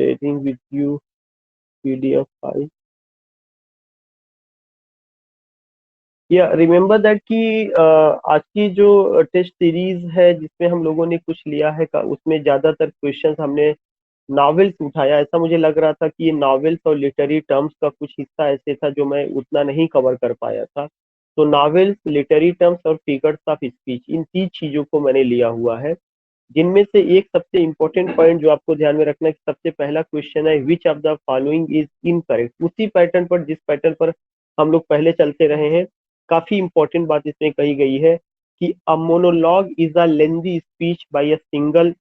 sharing with you PDF file. या remember that कि आज की जो टेस्ट सीरीज है जिसमें हम लोगों ने कुछ लिया है उसमें ज्यादातर क्वेश्चंस हमने नॉवेल्स उठाया। ऐसा मुझे लग रहा था कि ये नॉवेल्स और लिटरेरी टर्म्स का कुछ हिस्सा ऐसे था जो मैं उतना नहीं कवर कर पाया था। तो नॉवेल्स, लिटरेरी टर्म्स और फिगर्स ऑफ स्पीच, इन 3 चीजों को मैंने लिया हुआ है, जिनमें से एक सबसे इंपॉर्टेंट पॉइंट जो आपको ध्यान में रखना है कि सबसे पहला क्वेश्चन है which of the following is incorrect. उसी पैटर्न पर, जिस पैटर्न पर हम लोग पहले चलते रहे हैं, काफी इंपॉर्टेंट बात इसमें कही गई है कि अ monologue is a lengthy speech bye a single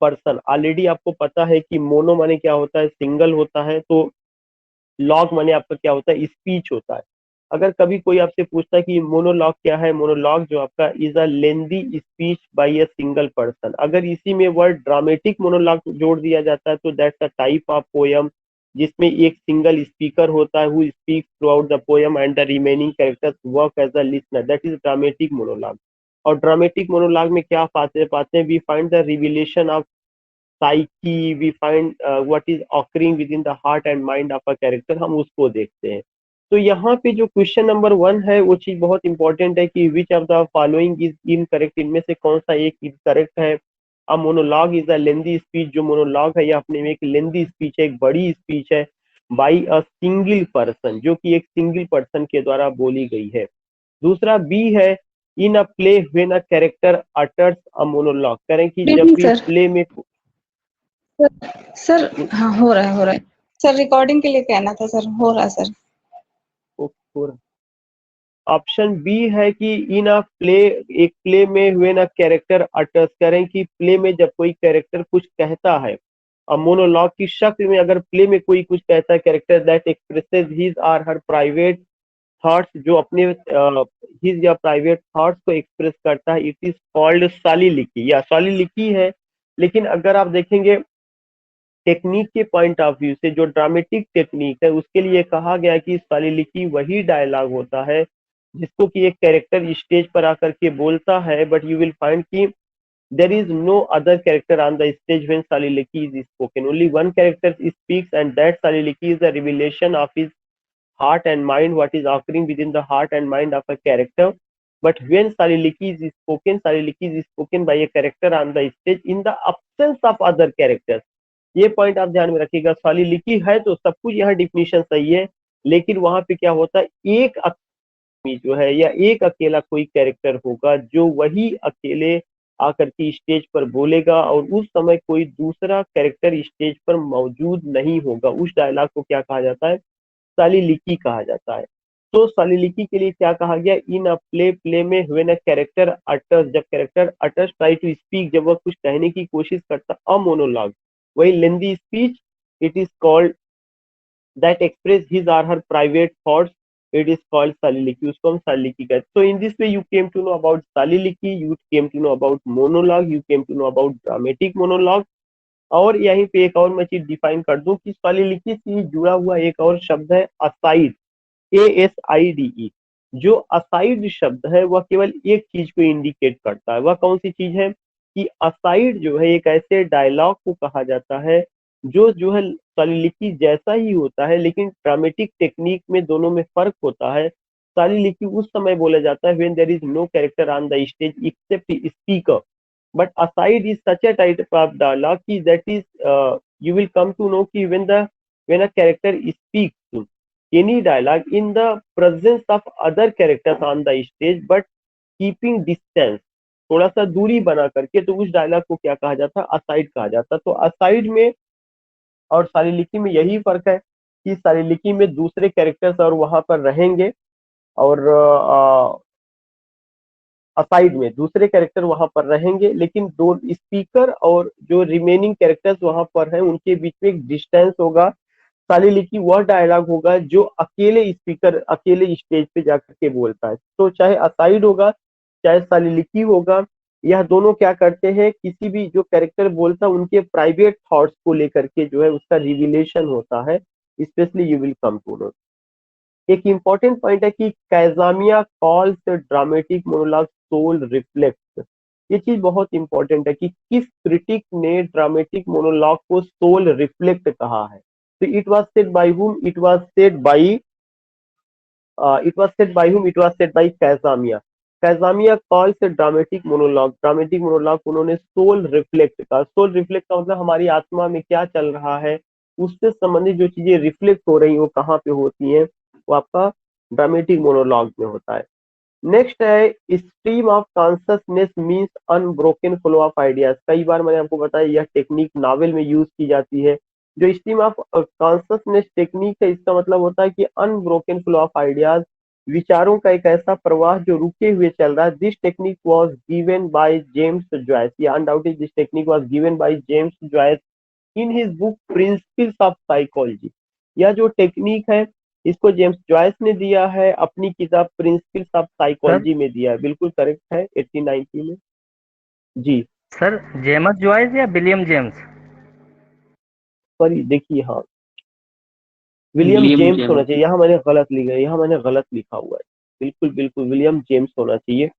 person. Already आपको पता है कि मोनो माने क्या होता है, सिंगल होता है, तो लॉग माने आपका क्या होता है, स्पीच होता है। अगर कभी कोई आपसे पूछता है कि मोनोलॉग क्या है, मोनोलॉग जो आपका is a lengthy speech bye a single person. अगर इसी में वर्ड ड्रामेटिक मोनोलॉग जोड़ दिया जाता है तो that's a type of poem जिसमें एक सिंगल स्पीकर होता है who speaks throughout the poem and the remaining characters work as a listener, that is dramatic monologue. और ड्रामेटिक मोनोलॉग में क्या पाते हैं, we find the revelation of psyche, we find what is occurring within the heart and mind of a character, हम उसको देखते हैं। तो यहाँ पे जो क्वेश्चन नंबर 1 है वो चीज बहुत इंपॉर्टेंट है कि which of the following is incorrect, इनमें से कौन सा एक इनकरेक्ट है। अ monologue is a lengthy speech, जो मोनोलॉग है यह अपने में एक लेंदी स्पीच है, एक बड़ी स्पीच है, बाई अ सिंगल पर्सन, जो कि एक सिंगल पर्सन के द्वारा बोली गई है। दूसरा बी है in a play when a character utters a monologue, करें कि जब भी सर प्ले में सर हाँ हो रहा है सर, रिकॉर्डिंग के लिए कहना था सर, हो रहा है सर। ऑप्शन बी है कि इन अ प्ले, एक प्ले में व्हेन अ कैरेक्टर अटर्स, करें कि प्ले में जब कोई कैरेक्टर कुछ कहता है, और मोनोलॉग की शक्ल में अगर प्ले में कोई कुछ कहता है, character that expresses his or her private thoughts, जो अपने हिज या प्राइवेट थॉट्स को एक्सप्रेस करता है, इट इज कॉल्ड सालिलिकी, या सालिलिकी है। लेकिन अगर आप देखेंगे टेक्निक के पॉइंट ऑफ व्यू से, जो ड्रामेटिक टेक्निक है उसके लिए कहा गया कि सालिलिकी वही डायलॉग होता है जिसको कि एक कैरेक्टर स्टेज पर आकर के बोलता है, बट यू विल फाइंड कि there is no other character on the stage when Saliliki is spoken. Only one character speaks, and that Saliliki is the revelation of his heart and mind, what is occurring within the heart and mind of a character. But when Saliliki is spoken, Saliliki is spoken by a character on the stage in the absence of other characters. ये point आप ध्यान में रखिएगा। सालिलिकी है तो सब कुछ यहाँ डिफिनीशन सही है, लेकिन वहां पे क्या होता है, एक आदमी जो है या एक अकेला कोई कैरेक्टर होगा जो वही अकेले आकर के स्टेज पर बोलेगा, और उस समय कोई दूसरा कैरेक्टर स्टेज पर मौजूद नहीं होगा। उस डायलॉग को क्या कहा जाता है, सालिलिकी कहा जाता है। तो सालिलिकी के लिए क्या कहा गया, इन अ प्ले, प्ले में व्हेन अ कैरेक्टर अटर्स, जब character utters try to speak, जब वह कुछ कहने की कोशिश करता, अ मोनोलॉग वही lengthy speech, it is called that expresses his or her private thoughts, it is called soliloquy, उसको हम सालिलिकी कहते हैं। So in this way you came to know about soliloquy, you came to know about monologue, you came to know about dramatic monologue. और यहीं पे एक और मैं चीज डिफाइन कर दूं कि सालिलिकी से जुड़ा हुआ एक और शब्द है असाइड, ASIDE। जो असाइड शब्द है वह केवल एक चीज को इंडिकेट करता है, वह कौन सी चीज है कि असाइड जो है एक ऐसे डायलॉग को कहा जाता है जो है सालिलिकी जैसा ही होता है, लेकिन ड्रामेटिक टेक्निक में दोनों में फर्क होता है। सालिलिकी उस समय बोला जाता है when there is no character on the stage except speaker, but aside is such a type of dialogue ki that is you will come to know ki when a character speaks any dialogue in the presence of other characters on the stage but keeping distance, थोड़ा सा दूरी बना करके, तो उस dialogue को क्या कहा जाता है, असाइड कहा जाता है। तो असाइड में और सालिलिकी में यही फर्क है कि सालिलिकी में दूसरे कैरेक्टर्स और वहां पर रहेंगे, और असाइड में दूसरे कैरेक्टर वहां पर रहेंगे, लेकिन दो स्पीकर और जो रिमेनिंग कैरेक्टर्स वहां पर हैं उनके बीच में एक डिस्टेंस होगा। सालिलिकी वह डायलॉग होगा जो अकेले स्पीकर अकेले स्टेज पे जाकर के बोलता है। तो चाहे असाइड होगा चाहे सालिलिकी होगा, यह दोनों क्या करते हैं, किसी भी जो कैरेक्टर बोलता है उनके प्राइवेट थॉट्स को लेकर के जो है उसका रिविलेशन होता है, especially you will come to know. एक इंपॉर्टेंट पॉइंट है कि Cazamian calls dramatic monologue soul reflex, ये चीज बहुत इंपॉर्टेंट है कि किस क्रिटिक ने ड्रामेटिक मोनोलॉग को सोल रिफ्लेक्ट कहा है। तो it was said by whom, it was said by Cazamian. Cazamian calls a dramatic monologue उन्होंने सोल रिफ्लेक्ट का, सोल रिफ्लेक्ट का मतलब हमारी आत्मा में क्या चल रहा है, उससे संबंधित जो चीजें रिफ्लेक्ट हो रही हैं वो कहाँ पे होती हैं, वो आपका ड्रामेटिक मोनोलॉग में होता है। नेक्स्ट है stream of consciousness means unbroken flow of ideas. कई बार मैंने आपको बताया यह टेक्निक नावल में यूज की जाती है। जो स्ट्रीम ऑफ कॉन्शसनेस टेक्निक है, इसका मतलब होता है कि अनब्रोकन फ्लो ऑफ आइडियाज, विचारों का एक ऐसा प्रवाह जो रुके हुए चल रहा है। This technique was given by James Joyce, या undoubted this technique was given by James Joyce in his book principles of psychology. यह जो टेक्निक है इसको जेम्स जॉयस ने दिया है, अपनी किताब प्रिंसिपल्स ऑफ सर साइकोलॉजी में दिया है। बिल्कुल करेक्ट है, 1890 में। जी सर जेमस जॉयस या विलियम जेम्स? सॉरी, देखिए, हाँ, विलियम विलियम जेम्स होना जेम्स। चाहिए, यहाँ मैंने गलत लिखा है, यहाँ मैंने गलत लिखा हुआ है। बिल्कुल बिल्कुल विलियम जेम्स होना चाहिए।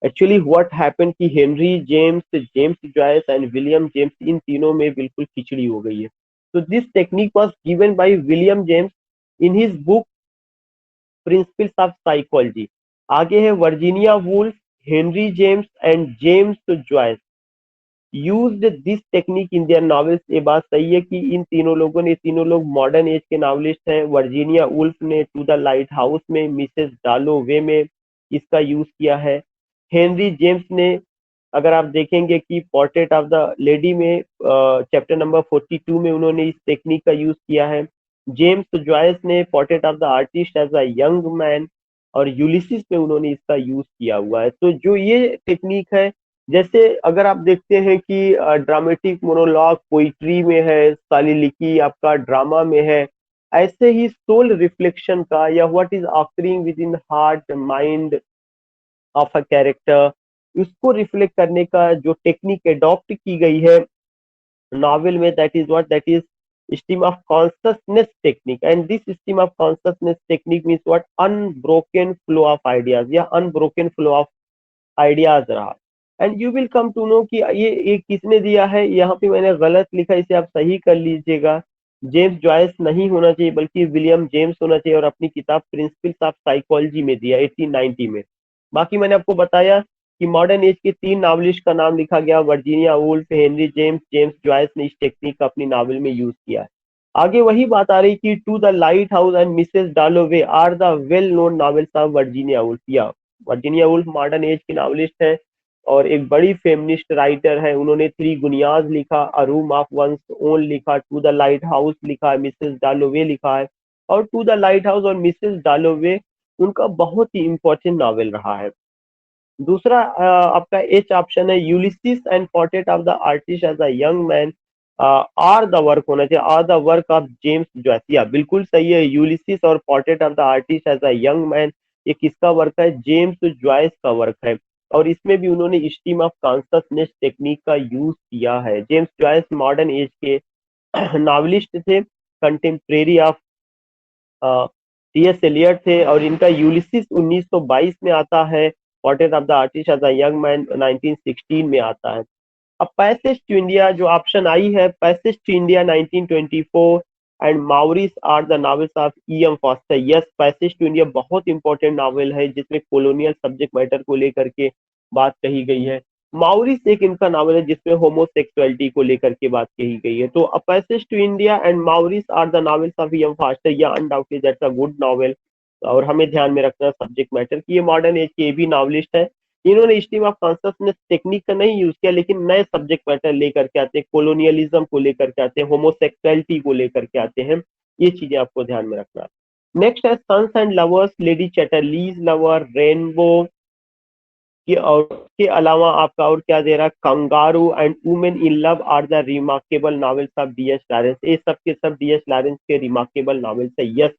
एक्चुअली व्हाट हैपेंड कि Henry James, James Joyce and William James, इन तीनों में बिल्कुल खिचड़ी हो गई है। तो this technique was given by William James in his book principles of psychology. आगे है Virginia Woolf, Henry James and James Joyce used this technique in their novels. ये बात सही है कि इन तीनों लोगों ने, तीनों लोग मॉडर्न एज के नॉवलिस्ट हैं। वर्जीनिया वुल्फ ने टू द लाइट हाउस में, मिसेस डालोवे में इसका यूज किया है। हेनरी जेम्स ने, अगर आप देखेंगे कि पोर्ट्रेट ऑफ द लेडी में चैप्टर नंबर 42 में उन्होंने इस टेक्निक का यूज किया है। जेम्स जॉयस ने portrait of the artist as a young man और यूलिसिस में उन्होंने इसका यूज किया हुआ है। तो जो ये टेक्निक है, जैसे अगर आप देखते हैं कि ड्रामेटिक मोनोलॉग पोइट्री में है, सालिलिकी आपका ड्रामा में है, ऐसे ही सोल रिफ्लेक्शन का या what is occurring with in heart mind of a character, उसको रिफ्लेक्ट करने का जो टेक्निक एडॉप्ट की गई है नॉवेल में, that is stream of consciousness technique. And this stream of consciousness technique means what, unbroken flow of ideas, या unbroken flow of ideas रहा। And you will come to know कि ये किसने दिया है। यहाँ पे मैंने गलत लिखा, इसे आप सही कर लीजिएगा। जेम्स जॉयस नहीं होना चाहिए बल्कि विलियम जेम्स होना चाहिए, और अपनी किताब प्रिंसिपल्स ऑफ साइकोलॉजी में दिया 1890 में। बाकी मैंने आपको बताया कि मॉडर्न एज के 3 नावलिस्ट का नाम लिखा गया, Virginia Woolf, Henry James, James Joyce ने इस टेक्निक का अपनी नावल में यूज किया है। आगे वही बात आ रही कि to the lighthouse and Mrs Dalloway are the well known novels of Virginia Woolf. या वर्जीनिया वुल्फ मॉडर्न एज की नॉवलिस्ट है और एक बड़ी फेमिनिस्ट राइटर है। उन्होंने थ्री गुनियाज लिखा, a room of one's own लिखा, टू द लाइट हाउस लिखा है, मिसेस डालोवे लिखा है। और टू द लाइट हाउस और मिसेस डालोवे उनका बहुत ही इंपॉर्टेंट नॉवेल रहा है। दूसरा आपका एच ऑप्शन है, Ulysses and portrait of the artist as a young man are the work होना चाहिए, are the work of James Joyce. या बिल्कुल सही है, यूलिसिस और portrait of the artist as a young man ये किसका वर्क है, जेम्स जॉयस का वर्क है। और इसमें भी उन्होंने स्ट्रीम ऑफ कॉन्शसनेस टेक्निक का यूज किया है। जेम्स जॉयस मॉडर्न एज के नॉवलिस्ट थे, contemporary of T S Eliot थे, और इनका यूलिसिस 1922 में आता है, portrait of the artist as a young man 1916 में आता है। अब पैसेज टू इंडिया जो ऑप्शन आई है, passage to India 1924 and Maurice are the novels of E M Forster. Yes, passage to India बहुत इंपॉर्टेंट नॉवेल है जिसमें कॉलोनियल सब्जेक्ट मैटर को लेकर के बात कही गई है। माउरिस एक इनका नावल है जिसमें होमोसेक्सुअलिटी को लेकर के बात कही गई है। तो a passage to India and Maurice are the novels of E M Forster, या undoubted that's a good novel. और हमें ध्यान में रखना सब्जेक्ट मैटर कि ये मॉडर्न एज के भी नॉवलिस्ट है। इन्होंने स्ट्रीम ऑफ कॉन्शसनेस टेक्निक का नहीं यूज किया, लेकिन नए सब्जेक्ट मैटर लेकर के आते हैं, कोलोनियलिज्म को लेकर के आते हैं, होमोसेक्सुअलिटी को लेकर के आते हैं। ये चीजें आपको ध्यान में रखना। नेक्स्ट है sons and lovers, Lady Chatterley's lover, rainbow और के अलावा आपका और क्या दे रहा है, kangaroo and women in love are the remarkable novels of D S Lawrence. ये सब के सब डी एस लॉरेंस के रिमार्केबल नॉवेल्स है। Yes,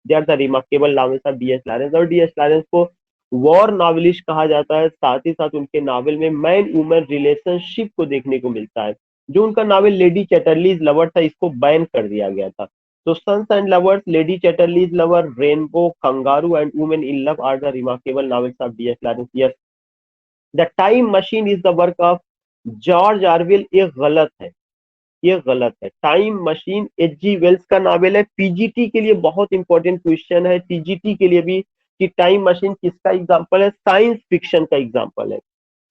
they are the remarkable novels of D S Lawrence. और डी एस लॉरेंस को war novelist कहा जाता है, साथ ही साथ उनके नॉवेल में मैन वुमेन रिलेशनशिप को देखने को मिलता है। जो उनका नॉवेल लेडी चैटरलीज लवर था, इसको बैन कर दिया गया था। तो sons and lovers, Lady Chatterley's lover, rainbow, kangaroo and women in love are the remarkable novels of D S Lawrence. Yes, the time machine is the work of George Orwell, ये गलत है, ये गलत है। Time machine H.G. वेल्स का novel है। PGT के लिए बहुत इंपॉर्टेंट क्वेश्चन है, टीजीटी के लिए भी, कि टाइम मशीन किसका एग्जांपल है, साइंस फिक्शन का एग्जांपल है।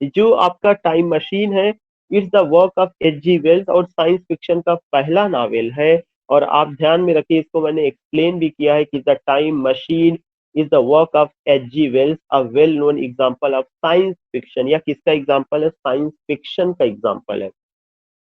जो आपका टाइम मशीन है, it's the work of H.G. Wells और साइंस फिक्शन का पहला नॉवेल है। और आप ध्यान में रखिए, इसको मैंने एक्सप्लेन भी किया है कि the time machine is the work of H.G. Wells, a well known example of science fiction. या किसका एग्जांपल है, साइंस फिक्शन का एग्जांपल है।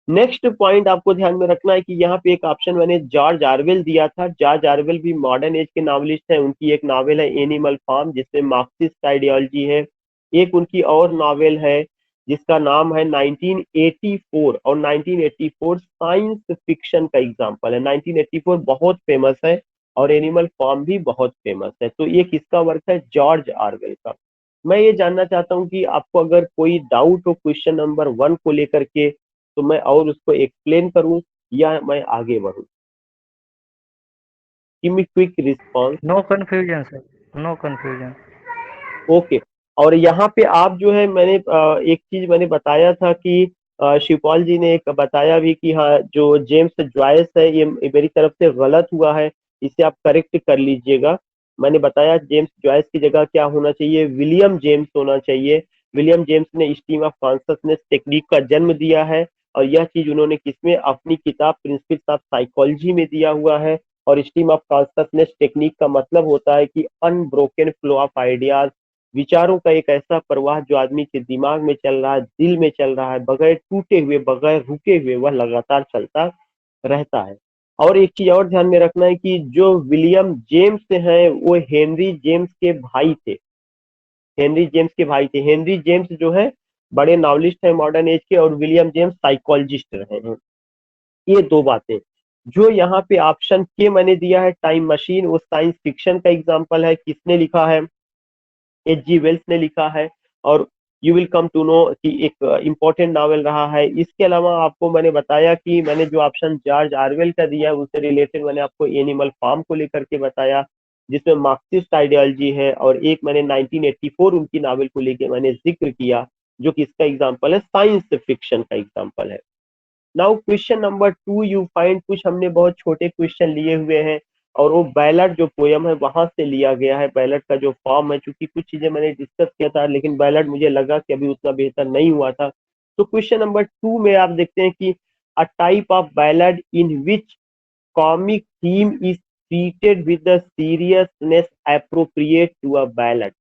नेक्स्ट पॉइंट आपको ध्यान में रखना है कि यहाँ पे एक ऑप्शन मैंने जॉर्ज ऑरवेल दिया था। जॉर्ज ऑरवेल भी मॉडर्न एज के नॉवलिस्ट हैं। उनकी एक नॉवेल है एनिमल फार्म, जिसमें मार्क्सिस्ट आइडियोलॉजी है। एक उनकी और नॉवेल है जिसका नाम है 1984, और 1984 साइंस फिक्शन का एग्जाम्पल है। 1984 बहुत फेमस है और एनिमल फार्म भी बहुत फेमस है। तो ये किसका वर्क है, जॉर्ज ऑरवेल का। मैं ये जानना चाहता हूँ कि आपको अगर कोई डाउट हो क्वेश्चन नंबर 1 को लेकर के, तो मैं और उसको एक्सप्लेन करूं या मैं आगे बढ़ूं। Give me quick response. No confusion sir, no confusion. Okay. और यहाँ पे आप जो है, मैंने एक चीज मैंने बताया था कि शिवपाल जी ने एक बताया भी कि हाँ, जो जेम्स जॉयस है ये मेरी तरफ से गलत हुआ है, इसे आप करेक्ट कर लीजिएगा। मैंने बताया जेम्स जॉयस की जगह क्या होना चाहिए, विलियम जेम्स होना चाहिए। विलियम जेम्स ने स्ट्रीम ऑफ कॉन्शसनेस टेक्निक का जन्म दिया है, और यह चीज उन्होंने किसमें, अपनी किताब प्रिंसिपल्स ऑफ साइकोलॉजी में दिया हुआ है। और स्ट्रीम ऑफ कॉन्शसनेस टेक्निक का मतलब होता है कि अनब्रोकन फ्लो ऑफ आइडियाज, विचारों का एक ऐसा प्रवाह जो आदमी के दिमाग में चल रहा है, दिल में चल रहा है, बगैर टूटे हुए, बगैर रुके हुए, वह लगातार चलता रहता है। और एक चीज और ध्यान में रखना है कि जो विलियम जेम्स हैं वो हेनरी जेम्स के भाई थे। हेनरी जेम्स के भाई थे। हेनरी जेम्स जो है बड़े नॉवलिस्ट हैं मॉडर्न एज के, और विलियम जेम्स साइकोलॉजिस्ट रहे हैं। ये दो बातें जो यहाँ पे ऑप्शन के मैंने दिया है, टाइम मशीन, वो साइंस फिक्शन का एग्जाम्पल है। किसने लिखा है, H.G. वेल्स ने लिखा है। और you will come to know कि एक इम्पोर्टेंट नॉवेल रहा है। इसके अलावा आपको मैंने बताया कि मैंने जो ऑप्शन जॉर्ज ऑरवेल का दिया है उससे रिलेटेड मैंने आपको एनिमल फार्म को लेकर के बताया, जिसमें मार्क्सिस्ट आइडियोलॉजी है। और एक मैंने 1984 उनकी नॉवेल को लेकर मैंने जिक्र किया, जो कि इसका एग्जाम्पल है, साइंस फिक्शन का एग्जाम्पल है। Now question number 2 you find, कुछ हमने बहुत छोटे क्वेश्चन लिए हुए हैं, और वो बैलट जो पोयम है वहां से लिया गया है। बैलट का जो फॉर्म है, चूंकि कुछ चीजें मैंने डिस्कस किया था, लेकिन बैलट मुझे लगा कि अभी उतना बेहतर नहीं हुआ था। तो क्वेश्चन नंबर 2 में आप देखते हैं कि a type of ballad in which comic theme is treated with the seriousness appropriate to a ballad.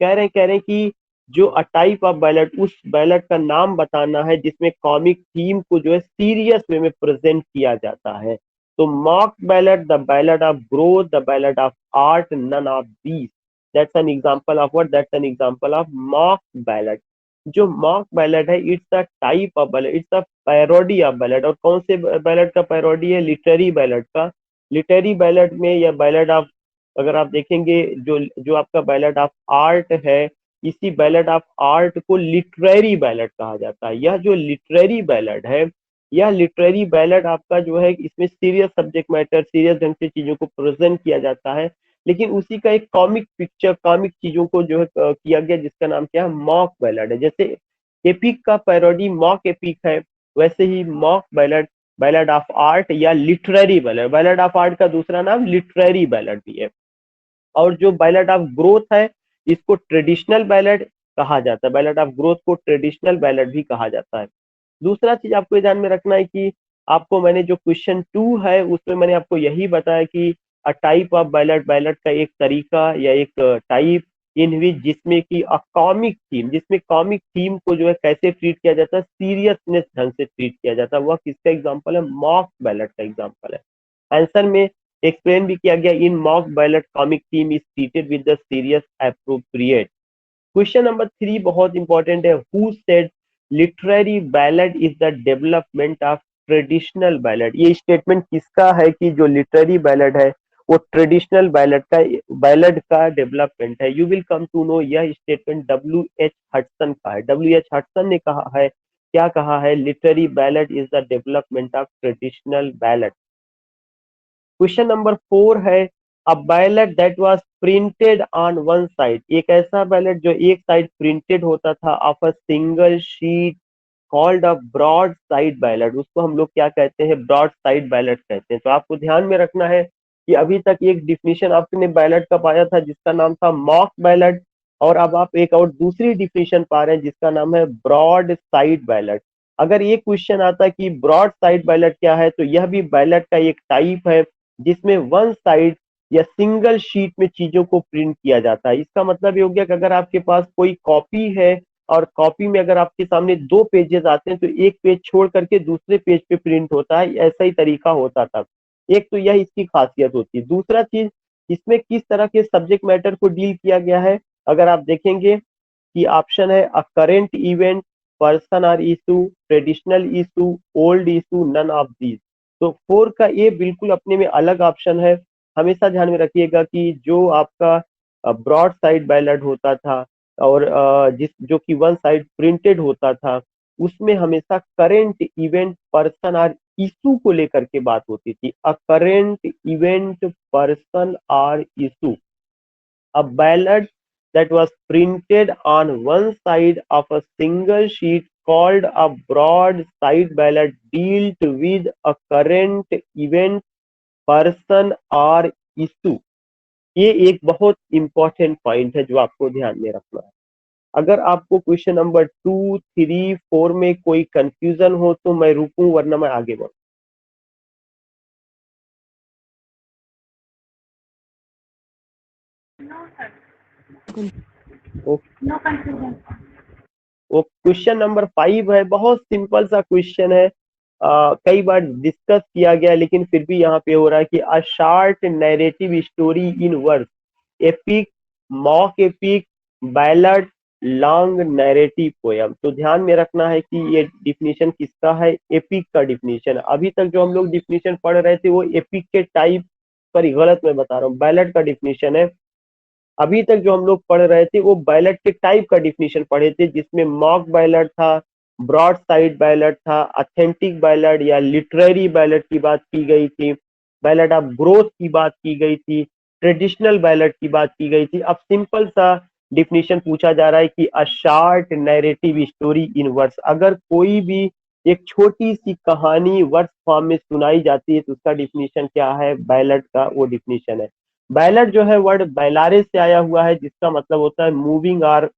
कह रहे हैं कि जो अ टाइप ऑफ बैलेट, उस बैलेट का नाम बताना है जिसमें कॉमिक थीम को जो है सीरियस वे में प्रेजेंट किया जाता है। तो mock ballad, the ballad of growth, the ballad of art, none of these. That's an example of what, that's an example of mock ballad. जो मॉक बैलेट है, it's a type of ballad, it's a parody of ballad. और कौन से ballad का parody है, literary ballad का। Literary ballad में या बैलेट ऑफ, अगर आप देखेंगे जो जो आपका बैलेट ऑफ आर्ट है, इसी बैलेट ऑफ आर्ट को लिटरेरी बैलेट कहा जाता है। यह जो लिटरेरी बैलेट है, यह लिटरेरी बैलेट आपका जो है, इसमें सीरियस सब्जेक्ट मैटर, सीरियस ढंग से चीजों को प्रेजेंट किया जाता है, लेकिन उसी का एक कॉमिक पिक्चर, कॉमिक चीजों को जो है किया गया, जिसका नाम क्या है, मॉक बैलेट है। जैसे एपिक का पैरोडी मॉक एपिक है, वैसे ही mock ballad, ballad of art या literary ballad, ballad of art का दूसरा नाम लिटरेरी बैलेट भी है। और जो बैलेट ऑफ ग्रोथ है, इसको ट्रेडिशनल बैलेट कहा जाता है। बैलेट ऑफ ग्रोथ को ट्रेडिशनल बैलेट भी कहा जाता है। दूसरा चीज आपको ध्यान में रखना है कि आपको मैंने जो क्वेश्चन 2 है उसमें मैंने आपको यही बताया कि a type of ballot, ballot का एक तरीका या एक टाइप इन विच, जिसमें कि अ कॉमिक थीम, जिसमें कॉमिक थीम को जो है कैसे ट्रीट किया जाता है, सीरियसनेस ढंग से ट्रीट किया जाता है, वह किसका एग्जाम्पल है, मॉक बैलेट का एग्जाम्पल है। आंसर में एक्सप्लेन भी किया गया, in mock ballad comic theme is treated with the serious appropriate. Question number 3 बहुत इंपॉर्टेंट है, who said literary ballad is the development of traditional ballad. ये स्टेटमेंट किसका है कि जो लिटरेरी बैलेट है वो ट्रेडिशनल बैलेट का डेवलपमेंट है। You will come to know, यह स्टेटमेंट W.H. हडसन का है। W.H. हडसन ने कहा है, क्या कहा है, literary ballad is the development of traditional ballad. Question number 4 है, a ballad that was printed on one side, एक ऐसा बैलेट जो एक साइड प्रिंटेड होता था of a single sheet called a broadside ballad, उसको हम लोग क्या कहते हैं, ब्रॉड साइड बैलेट कहते हैं। तो आपको ध्यान में रखना है कि अभी तक एक डिफिनीशन आपने बैलेट का पाया था जिसका नाम था मॉक बैलेट, और अब आप एक और दूसरी डिफिनीशन पा रहे हैं जिसका नाम है ब्रॉड साइड बैलेट। अगर ये क्वेश्चन आता है कि ब्रॉड साइड बैलेट क्या है, तो यह भी बैलेट का एक टाइप है जिसमें वन साइड या सिंगल शीट में चीजों को प्रिंट किया जाता है। इसका मतलब ये हो गया कि अगर आपके पास कोई कॉपी है और कॉपी में अगर आपके सामने दो पेजेस आते हैं तो एक पेज छोड़ करके दूसरे पेज पे प्रिंट होता है, ऐसा ही तरीका होता था। एक तो यह इसकी खासियत होती है। दूसरा चीज, इसमें किस तरह के सब्जेक्ट मैटर को डील किया गया है, अगर आप देखेंगे कि ऑप्शन है अ करेंट इवेंट, पर्सन और issue, traditional issue, old issue, none of these. तो फोर का ये बिल्कुल अपने में अलग ऑप्शन है। हमेशा ध्यान में रखिएगा कि जो आपका ब्रॉड साइड बैलेट होता था और जिस जो कि वन साइड प्रिंटेड होता था, उसमें हमेशा करेंट इवेंट, पर्सन और इशू को लेकर के बात होती थी। अ करेंट इवेंट, पर्सन और issue, a ballad that was printed on one side of a single sheet called a broadside ballad dealt with a current event, person or issue। ये एक बहुत इंपॉर्टेंट पॉइंट है जो आपको ध्यान में रखना है। अगर आपको क्वेश्चन नंबर 2, 3, 4 में कोई कंफ्यूजन हो तो मैं रुकूं, वरना मैं आगे बढ़ूं। No confusion. वो क्वेश्चन नंबर 5 है, बहुत सिंपल सा क्वेश्चन है। कई बार डिस्कस किया गया लेकिन फिर भी यहाँ पे हो रहा है कि a short narrative story in words, epic, mock epic, ballad, long narrative poem. तो ध्यान में रखना है कि ये डिफिनीशन किसका है, एपिक का डिफिनीशन। अभी तक जो हम लोग डिफिनीशन पढ़ रहे थे वो एपिक के टाइप, सॉरी गलत मैं बता रहा हूँ, बैलड का डिफिनीशन है। अभी तक जो हम लोग पढ़ रहे थे वो बैलेट के टाइप का डिफिनीशन पढ़े थे, जिसमें मॉक बैलेट था, ब्रॉड साइड बैलेट था, ऑथेंटिक बैलेट या लिटरेरी बैलेट की बात की गई थी, बैलेट ऑफ ग्रोथ की बात की गई थी, ट्रेडिशनल बैलेट की बात की गई थी। अब सिंपल सा डिफिनीशन पूछा जा रहा है कि a short narrative story in words, अगर कोई भी एक छोटी सी कहानी वर्ड्स फॉर्म में सुनाई जाती है तो उसका डिफिनीशन क्या है, बैलेट का वो डिफिनीशन है। बैलेट जो है वर्ड बैलारे से आया हुआ है जिसका मतलब होता है मूविंग और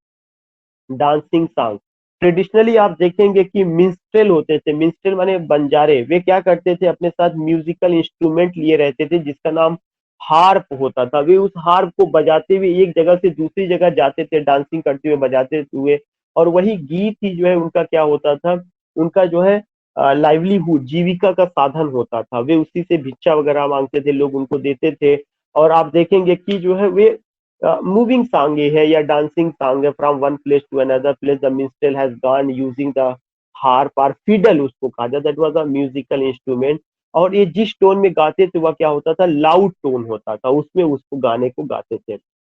डांसिंग सॉन्ग। ट्रेडिशनली आप देखेंगे कि मिंस्ट्रेल होते थे, मिंस्ट्रेल माने बंजारे, वे क्या करते थे, अपने साथ म्यूजिकल इंस्ट्रूमेंट लिए रहते थे जिसका नाम हार्प होता था। वे उस हार्प को बजाते हुए एक जगह से दूसरी जगह जाते थे, डांसिंग करते हुए, बजाते हुए, और वही गीत ही जो है उनका क्या होता था, उनका जो है लाइवलीहुड, जीविका का साधन होता था। वे उसी से भिक्षा वगैरह मांगते थे, लोग उनको देते थे। और आप देखेंगे कि जो है वे मूविंग सॉन्ग ये है या डांसिंग सॉन्ग है, from one place to another place the minister has gone using the harp और फिडल, उसको कहा जाता, that was a musical instrument. और ये जिस टोन में गाते थे वह क्या होता था, लाउड टोन होता था, उसमें उसको गाने को गाते थे।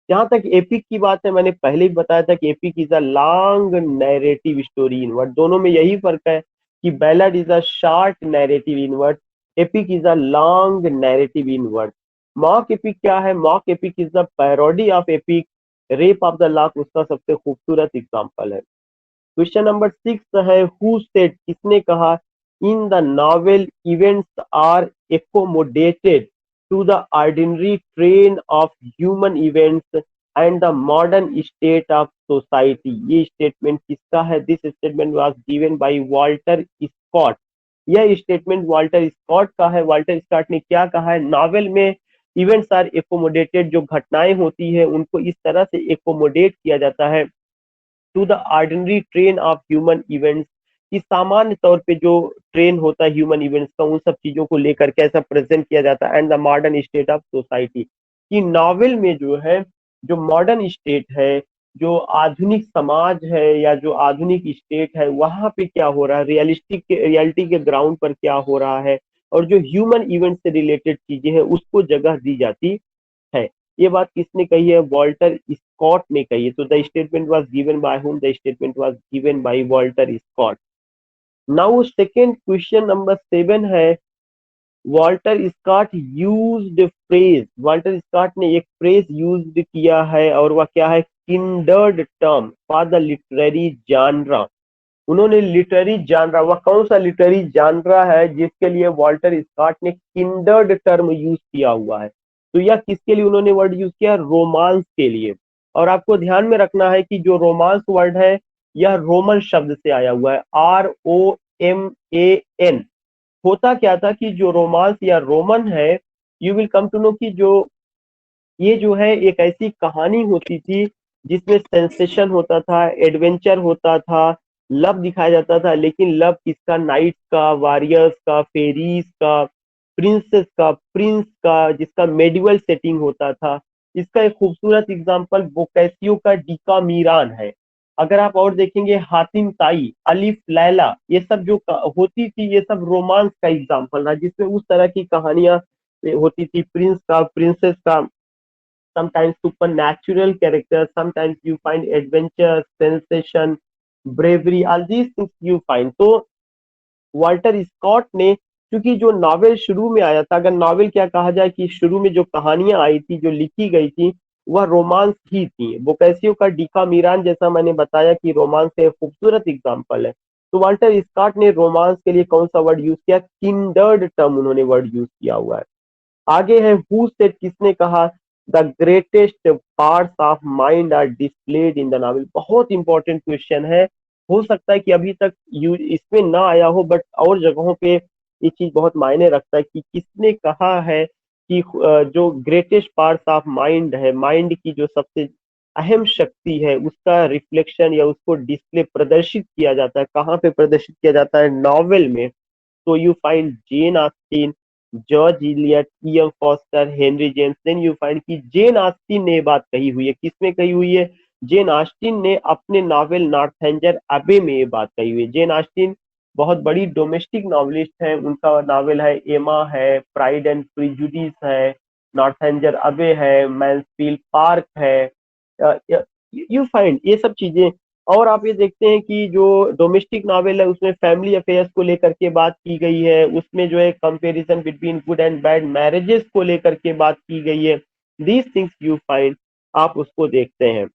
जहां तक एपिक की बात है, मैंने पहले ही बताया था कि epic is a long narrative story in word. दोनों में यही फर्क है कि ballad is a short narrative in word, epic is a long narrative in word. Mock epic क्या है, mock epic is the parody of epic, rape of the lock उसका सबसे खूबसूरत एग्जाम्पल है। क्वेश्चन नंबर 6 है, हु सेड, किसने कहा, in the novel events are accommodated to the ordinary train of human events and the modern state of society. ये statement किसका है, this statement was given by Walter Scott. यह statement Walter Scott का है। Walter Scott ने क्या कहा है, नॉवेल में इवेंट्स आर एकोमोडेटेड, जो घटनाएं होती है उनको इस तरह से एकोमोडेट किया जाता है to the ordinary train of human events, कि सामान्य तौर पे जो ट्रेन होता है ह्यूमन इवेंट्स का, उन सब चीजों को लेकर के ऐसा प्रेजेंट किया जाता है। And the modern state of society, कि नॉवेल में जो है, जो मॉडर्न स्टेट है, जो आधुनिक समाज है या जो आधुनिक स्टेट है, वहां पे क्या हो रहा है, रियलिटी के ग्राउंड पर क्या हो रहा है, और जो ह्यूमन इवेंट से रिलेटेड चीजें हैं उसको जगह दी जाती है। ये बात किसने कही है, वॉल्टर स्कॉट ने कही है। तो the statement was given by whom, the statement was given by Walter Scott. Now second question number 7 है, Walter Scott used phrase, Walter Scott ने एक फ्रेज यूज्ड किया है और वह क्या है, kindred term for the literary जानरा। उन्होंने लिटरेरी जानरा, वह कौन सा लिटरेरी जानरा है जिसके लिए वॉल्टर स्कॉट ने किंडर्ड टर्म यूज किया हुआ है? तो यह किसके लिए उन्होंने वर्ड यूज किया? रोमांस के लिए। और आपको ध्यान में रखना है कि जो रोमांस वर्ड है यह रोमन शब्द से आया हुआ है, ROMAN। होता क्या था कि जो रोमांस या रोमन है, you will come to know कि जो ये जो है एक ऐसी कहानी होती थी जिसमें सेंसेशन होता था, एडवेंचर होता था, लव दिखाया जाता था। लेकिन लव किसका? नाइट्स का, वॉरियर्स का, फेरीज का, प्रिंसेस का, प्रिंस का, जिसका मेडिवल सेटिंग होता था। इसका एक खूबसूरत एग्जाम्पल बोकैसियो का डिकामीरान है। अगर आप और देखेंगे हातिम ताई, अलिफ लैला, ये सब जो होती थी ये सब रोमांस का एग्जाम्पल था, जिसमें उस तरह की कहानियां होती थी, प्रिंस का, प्रिंसेस का, sometimes supernatural characters, sometimes you find adventure, sensation, bravery, all these things you find. तो वाल्टर स्कॉट ने, क्योंकि जो नॉवेल शुरू में आया था, अगर नॉवेल क्या कहा जाए कि शुरू में जो कहानियां आई थी, जो लिखी गई थी, वह रोमांस ही थी। बोकैसियो का डिकामीरान, जैसा मैंने बताया कि रोमांस का एक खूबसूरत एग्जाम्पल है। तो वाल्टर स्कॉट ने रोमांस के लिए कौन सा वर्ड यूज किया? किंडर्ड टर्म उन्होंने वर्ड यूज किया हुआ है। आगे है हु सेड, किसने कहा? The greatest parts of mind are displayed in the novel. बहुत इंपॉर्टेंट क्वेश्चन है। हो सकता है कि अभी तक इसमें ना आया हो, बट और जगहों पे ये चीज बहुत मायने रखता है कि किसने कहा है कि जो ग्रेटेस्ट पार्ट्स ऑफ माइंड है, माइंड की जो सबसे अहम शक्ति है, उसका रिफ्लेक्शन या उसको डिस्प्ले प्रदर्शित किया जाता है। कहाँ पे प्रदर्शित किया जाता है? नॉवेल में। तो you find Jane Austen, George Eliot, E.M. Forster, Henry James. Then you find कि जेन ऑस्टिन ने ये बात कही हुई है। किसमें कही हुई है? जेन ऑस्टिन ने अपने नॉवेल नॉर्थएंजर अबे में ये बात कही हुई है। जेन ऑस्टिन बहुत बड़ी डोमेस्टिक नॉवलिस्ट है। उनका नॉवेल है एमा है, प्राइड एंड प्रिजुडिस है, नॉर्थएंजर अबे है, मैंसफील्ड पार्क है। यू फाइंड ये सब चीजें। और आप ये देखते हैं कि जो डोमेस्टिक नॉवेल है उसमें फैमिली अफेयर्स को लेकर के बात की गई है, उसमें जो है comparison between good and bad marriages को लेकर के बात की गई है। दीज थिंग्स यू फाइंड, आप उसको देखते हैं।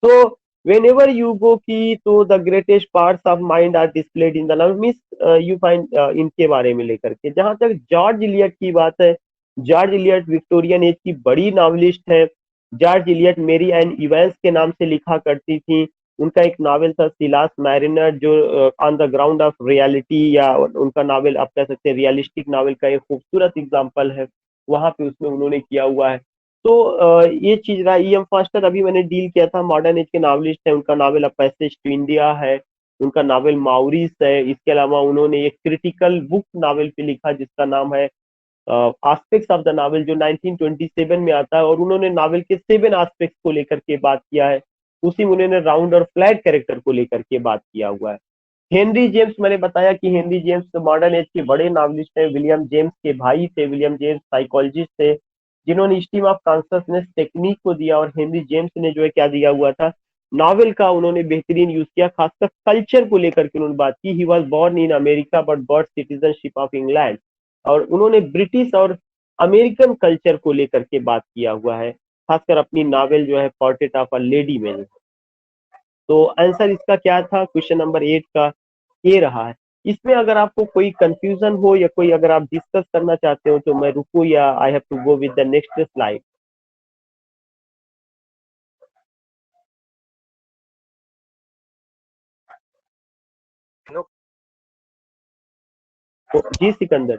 तो वेन एवर यू गो की तो the greatest parts of mind are displayed in the novel, means you find इनके बारे में लेकर के। जहां तक जॉर्ज इलियट की बात है, जॉर्ज इलियट विक्टोरियन एज की बड़ी नॉवलिस्ट है। जॉर्ज इलियट मेरी एन इवेंस के नाम से लिखा करती थी। उनका एक नावल था सिलास मैरिनर, जो on the ground of reality, या उनका नावल आप कह सकते हैं रियलिस्टिक नावल का एक खूबसूरत एग्जाम्पल है। वहां पे उसमें उन्होंने किया हुआ है। तो ये चीज रहा। E.M. फास्टर अभी मैंने डील किया था, मॉडर्न एज के नावलिस्ट है। उनका novel a passage to India है, उनका नावल माउरिस है। इसके अलावा उन्होंने एक क्रिटिकल बुक नावल पे लिखा जिसका नाम है आस्पेक्ट्स ऑफ द नावल, जो 1927 में आता है। और उन्होंने नावल के 7 आस्पेक्ट्स को लेकर के बात किया है। उसी में उन्होंने राउंड और फ्लैट कैरेक्टर को लेकर के बात किया हुआ है। हेनरी जेम्स, मैंने बताया कि हेनरी जेम्स मॉडर्न एज के बड़े नॉवलिस्ट हैं। विलियम जेम्स के भाई थे। विलियम जेम्स साइकोलॉजिस्ट थे जिन्होंने स्ट्रीम ऑफ कॉन्शसनेस टेक्निक को दिया, और हेनरी जेम्स ने जो है क्या दिया हुआ था, नॉवेल का उन्होंने बेहतरीन यूज किया। खासकर कल्चर को लेकर के उन्होंने बात की। He was born in America but got citizenship of England. और उन्होंने ब्रिटिश और अमेरिकन कल्चर को लेकर के बात किया हुआ है, खासकर अपनी नॉवेल जो है पोर्ट्रेट ऑफ अ लेडी में। तो आंसर इसका क्या था? क्वेश्चन नंबर 8 का ये रहा है। इसमें अगर आपको कोई कंफ्यूजन हो या कोई अगर आप डिस्कस करना चाहते हो तो मैं रुकूं, या I have to go with the next slide? No. तो जी सिकंदर,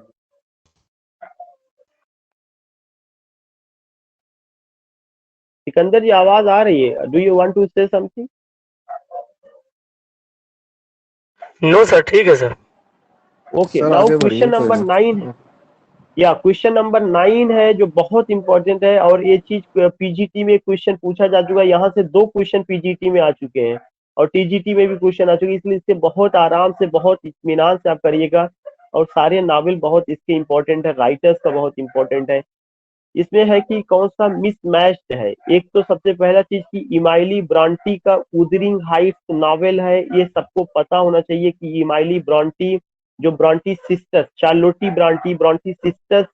सिकंदर जी आवाज आ रही है? Do you want to say something? No sir, ठीक है सर। ओके, सर नाउ आगे बढ़िए क्वेश्चन कोई नंबर 9 नहीं। या क्वेश्चन नंबर 9 है जो बहुत इंपॉर्टेंट है। और ये चीज पीजीटी में क्वेश्चन पूछा जा चुका है। यहाँ से 2 क्वेश्चन पीजीटी में आ चुके हैं और टीजीटी में भी क्वेश्चन आ चुके हैं। इसलिए इससे बहुत आराम से, बहुत इत्मीनान से आप करिएगा। और सारे नावल बहुत इसके इंपॉर्टेंट है, राइटर्स का बहुत इंपॉर्टेंट है। इसमें है कि कौन सा मिसमैच्ड है। एक तो सबसे पहला चीज कि इमाइली ब्रॉन्टी का उदरिंग हाइट्स नॉवेल है, ये सबको पता होना चाहिए कि इमाइली ब्रॉन्टी जो Bronte sisters, Charlotte Bronte, Bronte sisters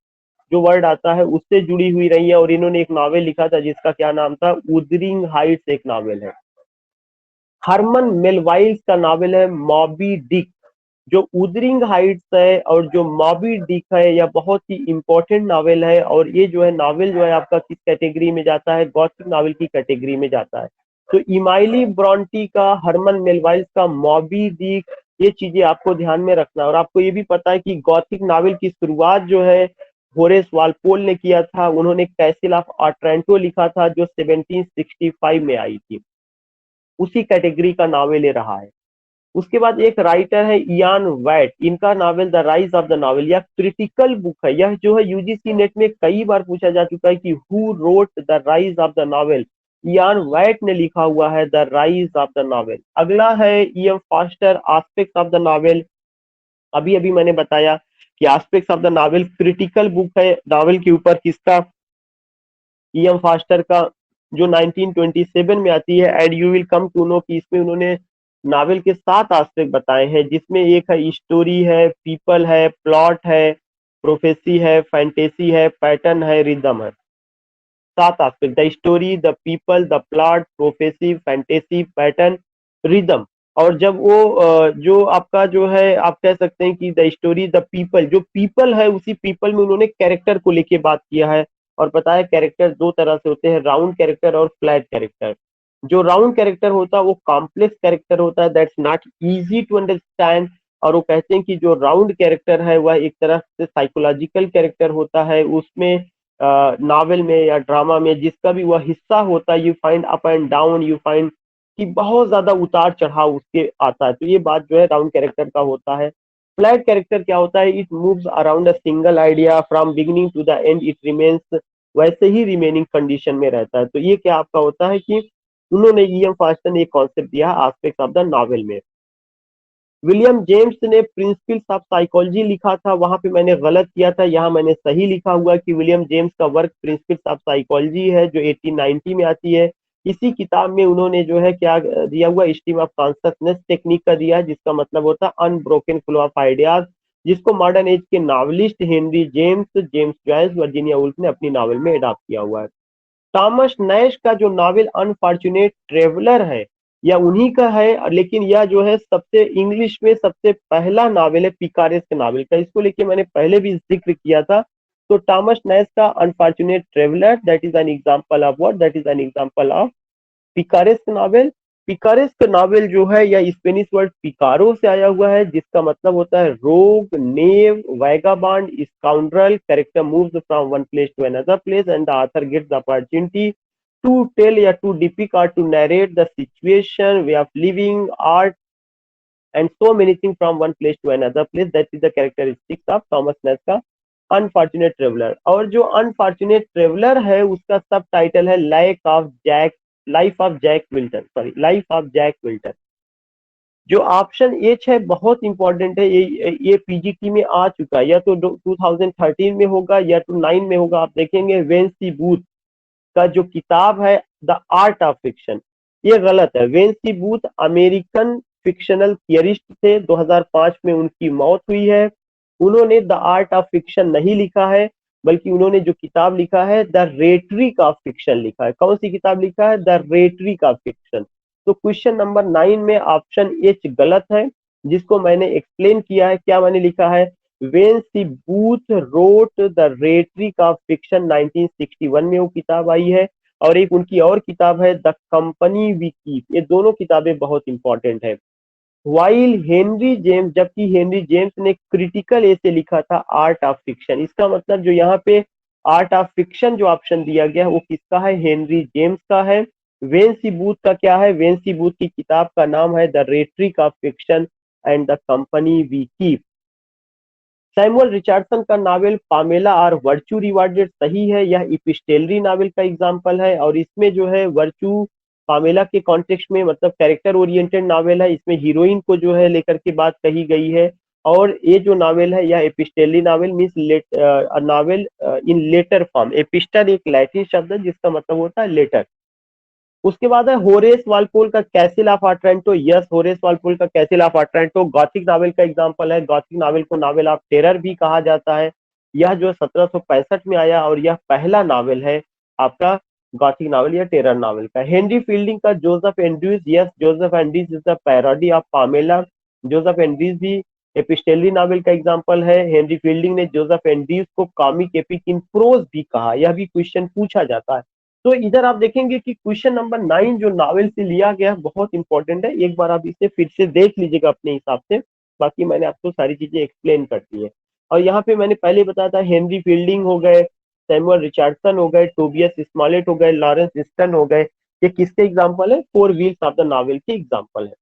जो वर्ड आता है उससे जुड़ी हुई रही है। और इन्होंने एक नॉवेल लिखा था जिसका क्या नाम था, वुदरिंग हाइट्स एक नॉवेल है। हरमन मेलवाइल्स का नॉवेल है मॉबी डिक। जो उदरिंग हाइट्स है और जो मॉबी डिक है, यह बहुत ही इंपॉर्टेंट नॉवेल है। और ये जो है नॉवेल जो है आपका किस कैटेगरी में जाता है, गॉथिक नॉवेल की कैटेगरी में जाता है। तो इमाइली ब्रॉन्टी का, हरमन मेलवाइल्स का मॉबी डिक, ये चीजें आपको ध्यान में रखना है। और आपको ये भी पता है कि गॉथिक नॉवेल की शुरुआत जो है होरेस वालपोल ने किया था। उन्होंने कैसल ऑफ ऑट्रेंटो लिखा था जो 1765 में आई थी, उसी कैटेगरी का नॉवेल ये रहा है। उसके बाद एक राइटर है इयान वैट, इनका novel the rise of the novel, यह क्रिटिकल बुक है। यह जो है यूजीसी नेट में कई बार पूछा जा चुका है कि who wrote the rise of the novel. Ian Watt ने लिखा हुआ है the rise of the novel. अगला है E M Forster, aspects of the novel. अभी अभी मैंने बताया कि aspects of the novel critical book है नॉवेल के ऊपर, किसका, ईएम फास्टर का, जो 1927 में आती है। And you will come to know कि इसमें उन्होंने नावल के 7 एस्पेक्ट बताए हैं, जिसमें एक है स्टोरी है, पीपल है, प्लॉट है, प्रोफेसी है, फैंटेसी है, पैटर्न है, रिदम है। 7 aspect, the story, the people, the plot, prophecy, fantasy, pattern, rhythm. और जब वो जो आपका जो है आप कह सकते हैं कि द स्टोरी, द पीपल, जो पीपल है उसी पीपल में उन्होंने कैरेक्टर को लेके बात किया है। और पता है कैरेक्टर दो तरह से होते हैं, राउंड कैरेक्टर और फ्लैट कैरेक्टर। जो राउंड कैरेक्टर होता है वो कॉम्प्लेक्स कैरेक्टर होता है, that's not easy to understand. और वो कहते हैं कि जो राउंड कैरेक्टर है वह एक तरह से साइकोलॉजिकल कैरेक्टर होता है। उसमें नावल में या ड्रामा में जिसका भी वह हिस्सा होता है, you find up and down, you find कि बहुत ज्यादा उतार चढ़ाव उसके आता है। तो ये बात जो है राउंड कैरेक्टर का होता है। फ्लैट कैरेक्टर क्या होता है, it moves around a single idea from beginning to the end, it remains वैसे ही रिमेनिंग कंडीशन में रहता है। तो ये क्या आपका होता है कि उन्होंने ईएम फास्टर ने एक कॉन्सेप्ट दिया एस्पेक्ट्स ऑफ द नॉवेल में। विलियम जेम्स ने प्रिंसिपल्स ऑफ साइकोलॉजी लिखा था, वहां पे मैंने गलत किया था, यहाँ मैंने सही लिखा हुआ कि विलियम जेम्स का वर्क प्रिंसिपल्स ऑफ साइकोलॉजी है जो 1890 में आती है। इसी किताब में उन्होंने जो है क्या दिया हुआ, स्ट्रीम ऑफ कॉन्शसनेस टेक्निक का दिया, जिसका मतलब होता है अनब्रोकन फ्लो ऑफ आइडियाज, जिसको मॉडर्न एज के novelist Henry James, James Joyce, Virginia Woolf ने अपनी नॉवल में अडॉप्ट किया हुआ है। थॉमस नैश का जो नॉवेल अनफॉर्चुनेट ट्रेवलर है, यह उन्हीं का है, लेकिन यह जो है सबसे इंग्लिश में सबसे पहला नॉवेल है पिकारेस के नॉवेल का। इसको लेके मैंने पहले भी जिक्र किया था। तो थॉमस नैश का unfortunate traveller, that is an example of what, that is an example of picaresque novel. Picaresque का नॉवेल जो है यह स्पेनिश वर्ड पिकारो से आया हुआ है, जिसका मतलब होता है rogue, knave, vagabond, scoundrel. Character moves from one place to another place and the author gets the opportunity to tell या टू डिपिक्ट और to narrate the situation, way of living, art and so many thing from one place to another place. That is the characteristics of Thomas Nashe का unfortunate traveller. और जो unfortunate traveller है उसका subtitle है life of Jack Wilton, sorry life of Jack Wilton. जो option H है बहुत important है, ये पीजीटी में आ चुका है, या तो 2013 में होगा या तो 9 में होगा। आप देखेंगे वेंसी बूथ का जो किताब है द आर्ट ऑफ फिक्शन, ये गलत है। Vensi booth American fictional theorist थे, 2005 में उनकी मौत हुई है। उन्होंने द आर्ट ऑफ फिक्शन नहीं लिखा है, बल्कि उन्होंने जो किताब लिखा है द रेटरिक ऑफ फिक्शन लिखा है। कौन सी किताब लिखा है, द रेटरिक ऑफ फिक्शन। तो क्वेश्चन नंबर 9 में ऑप्शन एच गलत है, जिसको मैंने एक्सप्लेन किया है। क्या मैंने लिखा है, Wayne C Booth wrote the rhetoric of fiction, 1961 में वो किताब आई है। और एक उनकी और किताब है द कंपनी वी कीप। ये दोनों किताबें बहुत इंपॉर्टेंट है। वाइल हेनरी जेम्स, जबकि हेनरी जेम्स ने क्रिटिकल ऐसे लिखा था आर्ट ऑफ फिक्शन। इसका मतलब जो यहाँ पे आर्ट ऑफ फिक्शन जो ऑप्शन दिया गया है वो किसका है, हेनरी जेम्स का है। वेंसी बूथ का क्या है, वेंसी बूथ की किताब का नाम है the rhetoric of fiction and the company we keep. Samuel Richardson का नावल पामेला और वर्चू रिवार्डेड सही है, यह इपिस्टेलरी नावल का एग्जाम्पल है। और इसमें जो है वर्चू पामेला के कॉन्टेक्स्ट में मतलब कैरेक्टर ओरिएंटेड नावल है, इसमें हीरोइन को जो है लेकर के बात कही गई है। और ये जो नावल है यह एपिस्टेलरी नावल मीन्स नावल इन लेटर फॉर्म। एपिस्टल एक लैटिन शब्द है जिसका मतलब होता है लेटर। उसके बाद है होरेस वालपोल का castle of Otranto. Yes, Horace Walpole का castle of Otranto Gothic novel का एग्जांपल है। गॉथिक नावल को नावल ऑफ टेरर भी कहा जाता है। यह जो 1765 में आया और यह पहला नावल है आपका गॉथिक नावल या टेरर नावल का। हेनरी फील्डिंग का Joseph Andrews. Yes, Joseph Andrews is the parody of Pamela. Joseph Andrews भी एपिस्टेलरी नावल का एग्जांपल है। हेनरी फील्डिंग ने जोसेफ एंड्रयूज को कॉमिक एपिक इन प्रोज भी कहा। यह भी क्वेश्चन पूछा जाता है। तो इधर आप देखेंगे कि क्वेश्चन नंबर 9 जो नावल से लिया गया बहुत इंपॉर्टेंट है। एक बार आप इसे फिर से देख लीजिएगा अपने हिसाब से, बाकी मैंने आपको सारी चीजें एक्सप्लेन कर दी है। और यहाँ पे मैंने पहले बताया था हेनरी फील्डिंग हो गए, सैमुअल रिचर्डसन हो गए, टोबियस स्मॉलेट हो गए, लॉरेंस स्टन हो गए, ये किसके एग्जाम्पल है? Four wheels of the novel के एग्जाम्पल है।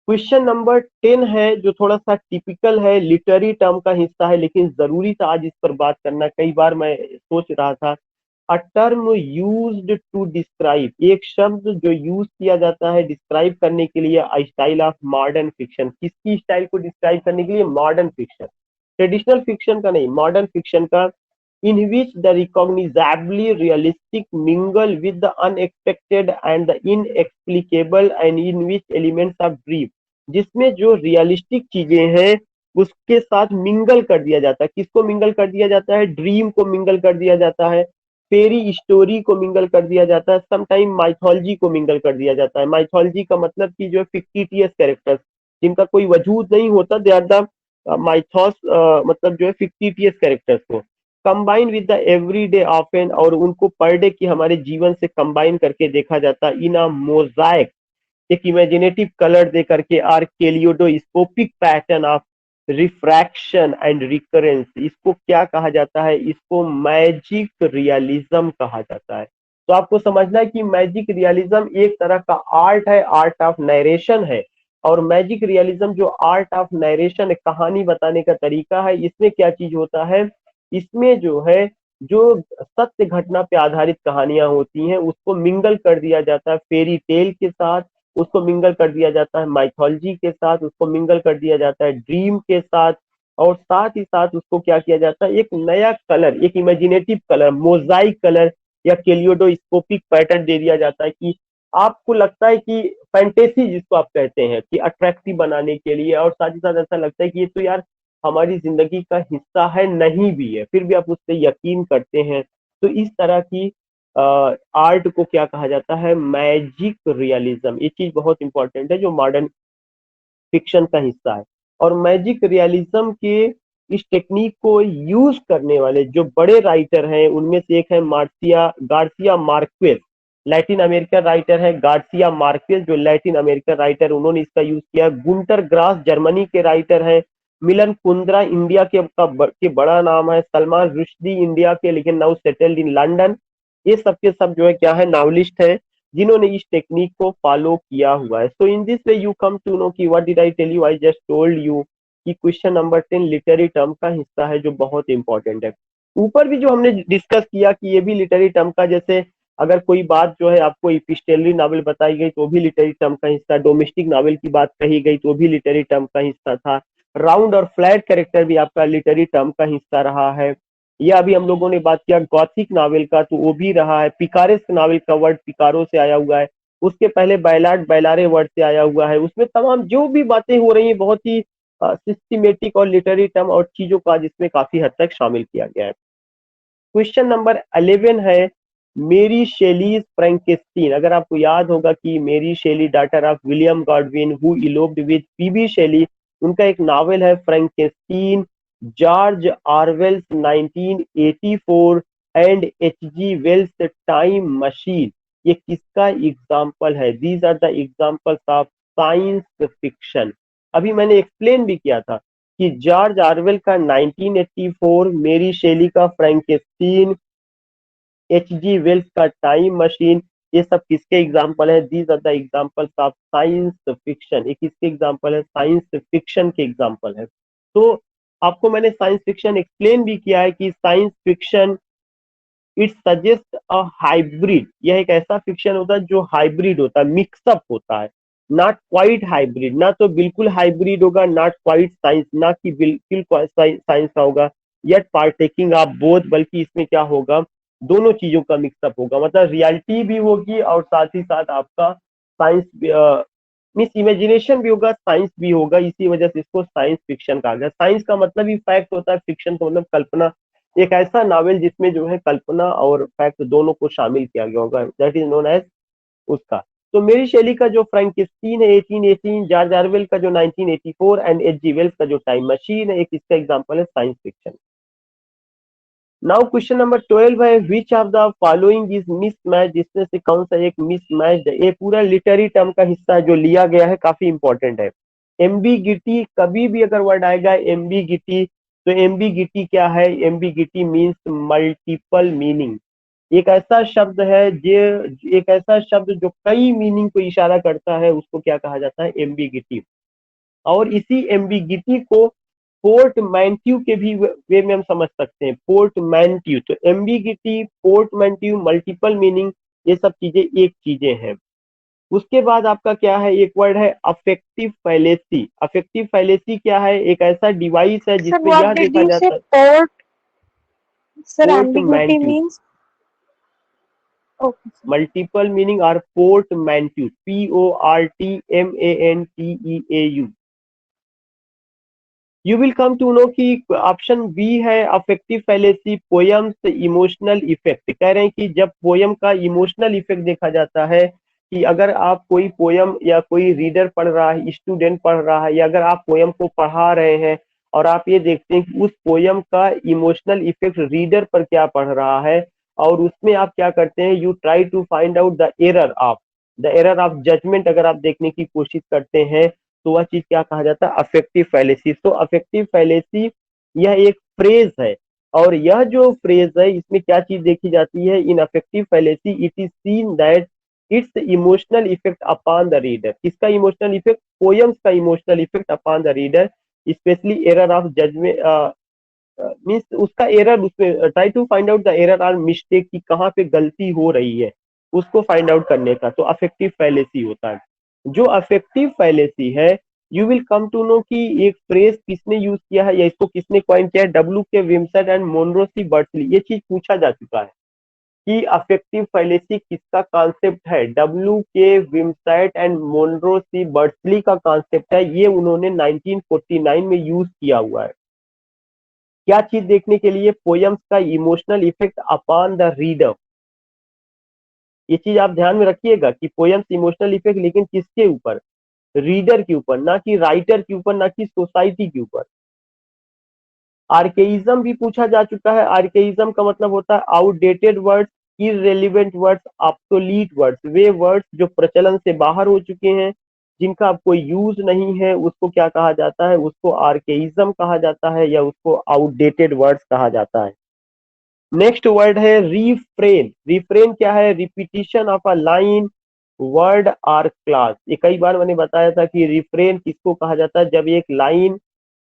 क्वेश्चन नंबर 10 है जो थोड़ा सा टिपिकल है, लिटरेरी टर्म का हिस्सा है, लेकिन जरूरी था आज इस पर बात करना। कई बार मैं सोच रहा था, a term used to describe, एक शब्द जो यूज किया जाता है डिस्क्राइब करने के लिए स्टाइल ऑफ मॉडर्न फिक्शन। किसकी स्टाइल को डिस्क्राइब करने के लिए? मॉडर्न फिक्शन, ट्रेडिशनल फिक्शन का नहीं, मॉडर्न फिक्शन का। In which the recognisably realistic mingle with the unexpected and the inexplicable and in which elements of dream, जिसमें जो रियलिस्टिक चीजें हैं उसके साथ मिंगल कर दिया जाता है। किसको मिंगल कर दिया जाता है? ड्रीम को मिंगल कर दिया जाता है, फेरी स्टोरी को मिंगल कर दिया जाता है, समटाइम माइथोलॉजी को मिंगल कर दिया जाता है। माइथोलॉजी का मतलब कि जो फिक्टिटियस कैरेक्टर्स जिनका कोई वजूद नहीं होता, दे आर द माइथॉस, मतलब जो है फिक्टिटियस कैरेक्टर्स को combine with the everyday often, और उनको पर डे की हमारे जीवन से कंबाइन करके देखा जाता है इन अ मोजाइक, एक इमेजिनेटिव कलर दे करके, or kaleidoscopic pattern of refraction and recurrence. इसको क्या कहा जाता है? इसको मैजिक रियलिज्म कहा जाता है। तो आपको समझना है कि मैजिक रियलिज्म एक तरह का आर्ट है, आर्ट ऑफ नरेशन है। और मैजिक रियलिज्म जो आर्ट ऑफ नरेशन, कहानी बताने का तरीका है, इसमें क्या चीज होता है? इसमें जो है जो सत्य घटना पे आधारित कहानियां होती हैं उसको मिंगल कर दिया जाता है फेरी टेल के साथ, उसको मिंगल कर दिया जाता है माइथोलॉजी के साथ, उसको मिंगल कर दिया जाता है ड्रीम के साथ, और साथ ही साथ उसको क्या किया जाता है? एक नया कलर, एक इमेजिनेटिव कलर, मोजाइक कलर या केलियोडोस्कोपिक पैटर्न दे दिया जाता है कि आपको लगता है कि फैंटेसी जिसको आप कहते हैं कि अट्रैक्टिव बनाने के लिए, और साथ ही साथ ऐसा लगता है कि ये तो यार हमारी जिंदगी का हिस्सा है, नहीं भी है, फिर भी आप उस पर यकीन करते हैं। तो इस तरह की आर्ट को क्या कहा जाता है? Magic realism. ये चीज बहुत इंपॉर्टेंट है जो मॉडर्न फिक्शन का हिस्सा है। और मैजिक रियलिज्म के इस टेक्निक को यूज करने वाले जो बड़े राइटर हैं उनमें से एक है Garcia Marquez. Latin American writer है गार्सिया मार्क्वेज, जो लैटिन अमेरिकन राइटर, उन्होंने इसका यूज किया। गुंटर ग्रास जर्मनी के राइटर हैं। मिलन कुंद्रा इंडिया के बड़ा नाम है। सलमान रुश्दी इंडिया के, लेकिन नाउ सेटल्ड इन लंदन। ये सब के सब जो है क्या है? नावलिस्ट है जिन्होंने इस टेक्निक को फॉलो किया हुआ है। So in this way you come to know कि what did I tell you, I just told you कि क्वेश्चन नंबर 10 लिटरेरी टर्म का हिस्सा है जो बहुत इंपॉर्टेंट है। ऊपर भी जो हमने डिस्कस किया कि ये भी लिटरेरी टर्म का, जैसे अगर कोई बात जो है आपको इपिस्टेलरी नावल बताई गई तो भी लिटरेरी टर्म का हिस्सा, डोमेस्टिक नावल की बात कही गई तो भी लिटरेरी टर्म का हिस्सा था। राउंड और फ्लैट कैरेक्टर भी आपका लिटरेरी टर्म का हिस्सा रहा है। या अभी हम लोगों ने बात किया गॉथिक नावल का, तो वो भी रहा है। पिकारेस्क नावल का वर्ड पिकारो से आया हुआ है। उसके पहले बैलार्ड बैलारे वर्ड से आया हुआ है। उसमें तमाम जो भी बातें हो रही है बहुत ही सिस्टमेटिक और लिटरेरी टर्म और चीजों का जिसमें काफी हद तक शामिल किया गया है। क्वेश्चन नंबर 11 है मेरी शेलीज फ्रैंकेस्टीन। अगर आपको याद होगा कि Mary Shelley daughter of William Godwin who eloped with PB Shelley, उनका एक नावल है Frankenstein. George Orwell's 1984 and HG. Wells time machine, ये किसका एग्जाम्पल है? These are the examples of science fiction. अभी मैंने एक्सप्लेन भी किया था कि जॉर्ज ऑरवेल का 1984, मेरी शेली का फ्रैंकेस्टीन, एच.जी. वेल्स का टाइम मशीन, ये सब किसके एग्जाम्पल है? These are the examples of science fiction. ये किसके एग्जाम्पल है? साइंस फिक्शन के एग्जाम्पल है। तो आपको मैंने साइंस फिक्शन एक्सप्लेन भी किया है कि science fiction it suggest a hybrid, यह एक ऐसा फिक्शन होता है जो हाइब्रिड होता है, मिक्सअप होता है, नॉट क्वाइट हाइब्रिड, ना तो बिल्कुल हाइब्रिड होगा, नॉट क्वाइट साइंस, ना कि बिल्कुल साइंस का होगा, येट पार्टेकिंग ऑफ बोथ, बल्कि इसमें क्या होगा? दोनों चीजों का मिक्सअप होगा, मतलब रियलिटी भी होगी और साथ ही साथ आपका साइंस मीन्स इमेजिनेशन भी होगा, साइंस भी होगा। इसी वजह से इसको साइंस फिक्शन कहा गया। साइंस का मतलब ही फैक्ट होता है, फिक्शन का मतलब कल्पना। एक ऐसा नावल जिसमें जो है कल्पना और फैक्ट दोनों को शामिल किया गया होगा, दैट इज नोन एज उसका। तो मेरी शैली का जो फ्रैंकेस्टीन है 1818, जॉर्ज ऑरवेल का जो 1984 एंड एच जी वेल्स का जो टाइम मशीन है, एक इसका एग्जांपल है science fiction. Now question number 12 है, which of the following is mismatch, जिसमें से कौन सा एक मिसमैच है। ये पूरा लिटरेरी टर्म का हिस्सा है जो लिया गया है, काफी इंपॉर्टेंट है। एम्बिगिटी, कभी भी अगर वर्ड आएगा एम्बिगिटी, तो एम्बिगिटी क्या है? Ambiguity means multiple meaning. एक ऐसा शब्द है जो, एक ऐसा शब्द जो कई मीनिंग को इशारा करता है, उसको क्या कहा जाता है? एम्बिगिटी। और इसी एम्बिगिटी को पोर्टमैंट्यू के भी वे में हम समझ सकते हैं, पोर्टमैंट्यू। तो एम्बिगिटी, पोर्टमैंट्यू, मल्टीपल मीनिंग, ये सब चीजें एक चीजें हैं। उसके बाद आपका क्या है? एक वर्ड है अफेक्टिव फैलेसी। अफेक्टिव फैलेसी क्या है? एक ऐसा डिवाइस है Sir, जिसमें what यह did देखा you say? जाता है, Port? Sir, ambiguity portmanteau, means? Okay, sir. Multiple meaning और portmanteau, PORTMANTEAU। You will come to know कि ऑप्शन बी है affective fallacy, poems emotional effect. कह रहे हैं कि जब पोयम का इमोशनल इफेक्ट देखा जाता है, कि अगर आप कोई पोयम या कोई रीडर पढ़ रहा है, स्टूडेंट पढ़ रहा है, या अगर आप पोयम को पढ़ा रहे हैं और आप ये देखते हैं कि उस पोयम का इमोशनल इफेक्ट रीडर पर क्या पड़ रहा है, और उसमें आप क्या करते हैं, you try to find out the error of judgement, अगर आप देखने की कोशिश करते हैं, तो वह चीज क्या कहा जाता है? Affective fallacy. तो अफेक्टिव फैलेसी यह एक फ्रेज है, और यह जो फ्रेज है इसमें क्या चीज देखी जाती है? In affective fallacy it is seen that its emotional effect upon the reader. किसका इमोशनल इफेक्ट? पोयम्स का emotional effect upon the reader, specially error of judgement, means उसका एरर, उसमें try to find out the error और mistake की कहाँ पे गलती हो रही है, उसको फाइंड आउट करने का, तो अफेक्टिव फैलेसी होता है। जो अफेक्टिव फैलेसी है, you will come to know कि एक फ्रेज किसने यूज किया है या इसको किसने कॉइन किया है? डब्ल्यू के विम्सेट एंड मोनरोसी बर्टसली। ये चीज पूछा जा चुका है कि अफेक्टिव फैलेसी किसका कॉन्सेप्ट है? डब्ल्यू के विम्सेट एंड मोनरोसी बर्टसली का कॉन्सेप्ट है। ये उन्होंने 1949 में यूज किया हुआ है। क्या चीज देखने के लिए? पोयम्स का emotional effect upon the reader. ये चीज आप ध्यान में रखिएगा कि पोयम्स इमोशनल इफेक्ट, लेकिन किसके ऊपर? रीडर के ऊपर, ना कि राइटर के ऊपर, ना कि सोसाइटी के ऊपर। आर्केइज्म भी पूछा जा चुका है। आर्केइज्म का मतलब होता है outdated words, irrelevant words, obsolete words. वे वर्ड्स जो प्रचलन से बाहर हो चुके हैं, जिनका अब कोई यूज नहीं है, उसको क्या कहा जाता है? उसको आर्केइज्म कहा जाता है, या उसको आउटडेटेड वर्ड्स कहा जाता है। नेक्स्ट वर्ड है रिफ्रेन। रिफ्रेन क्या है? Repetition of a line, word or class. ये कई बार मैंने बताया था कि रिफ्रेन किसको कहा जाता है? जब एक लाइन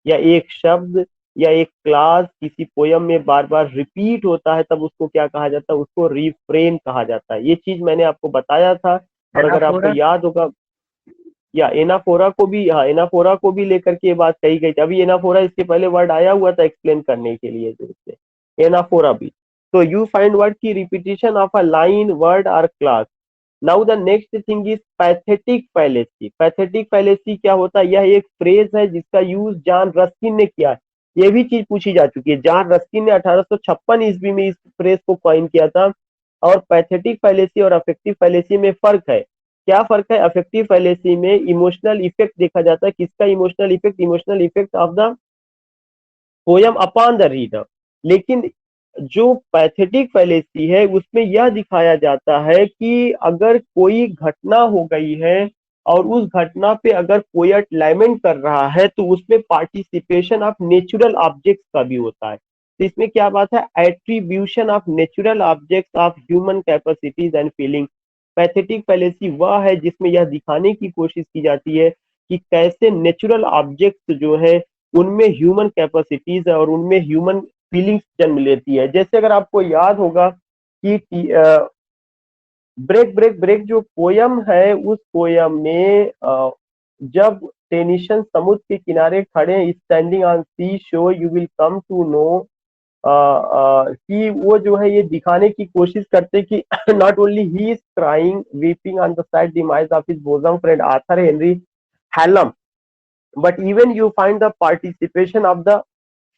या एक शब्द या एक क्लास किसी पोयम में बार बार रिपीट होता है, तब उसको क्या कहा जाता है? उसको रिफ्रेन कहा जाता है। ये चीज मैंने आपको बताया था, और अगर आपको एनाफोरा। याद होगा, या एनाफोरा को भी, हाँ एनाफोरा को भी लेकर के ये बात कही गई थी। अभी एनाफोरा इसके पहले वर्ड आया हुआ था एक्सप्लेन करने के लिए, जो इससे एनाफोरा भी। तो यू फाइंड वर्ड की repetition of a line, word और class. Now the next thing is pathetic fallacy. Pathetic fallacy क्या होता है? यह एक फ्रेज है जिसका यूज जॉन रस्किन ने किया है। ये भी चीज पूछी जा चुकी है। जॉन रस्किन ने 1856 ईस्वी में इस फ्रेज को कॉइन किया था। और पैथेटिक फैलेसी और अफेक्टिव फैलेसी में फर्क है। क्या फर्क है? अफेक्टिव फैलेसी में इमोशनल इफेक्ट देखा जाता है। किसका emotional effect? Emotional effect of the poem upon the reader. लेकिन जो पैथेटिक फैलेसी है उसमें यह दिखाया जाता है कि अगर कोई घटना हो गई है और उस घटना पे अगर पोएट लैमेंट कर रहा है, तो उसमें पार्टिसिपेशन ऑफ नेचुरल ऑब्जेक्ट्स का भी होता है। तो इसमें क्या बात है? Attribution of natural objects of human capacities and feeling. Pathetic fallacy वह है जिसमें यह दिखाने की कोशिश की जाती है कि कैसे नेचुरल ऑब्जेक्ट्स जो है उनमें ह्यूमन कैपेसिटीज है और उनमें ह्यूमन फीलिंग्स जन्म लेती है। जैसे अगर आपको याद होगा कि ब्रेक ब्रेक ब्रेक जो पोयम है, उस पोयम में जब टेनिशन समुद्र के किनारे खड़े, standing on seashore, you will come to know कि वो जो है ये दिखाने की कोशिश करते कि not only he is crying weeping on the sad demise of his bosom friend Arthur Henry Hallam, but even you find the participation of the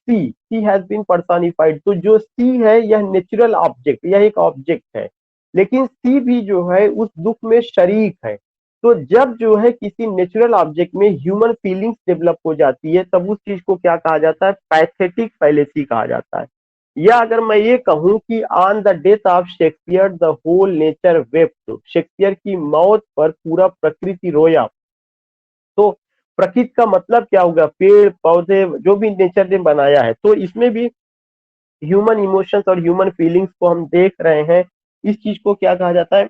sea has been personified. तो जो सी है यह नेचुरल ऑब्जेक्ट, यह एक object है, लेकिन सी भी जो है उस दुख में शरीक है। तो जब जो है किसी नेचुरल ऑब्जेक्ट में ह्यूमन फीलिंग्स डेवलप हो जाती है तब उस चीज को क्या कहा जाता है, पैथेटिक फैलेसी कहा जाता है। या अगर मैं ये कहूं कि on the death of Shakespeare the whole nature wept, Shakespeare की मौत पर पूरा प्रकृति रोया, तो प्रकृति का मतलब क्या होगा, पेड़ पौधे जो भी नेचर ने बनाया है। तो इसमें भी ह्यूमन इमोशंस और ह्यूमन फीलिंग्स को हम देख रहे हैं। इस चीज को क्या कहा जाता है,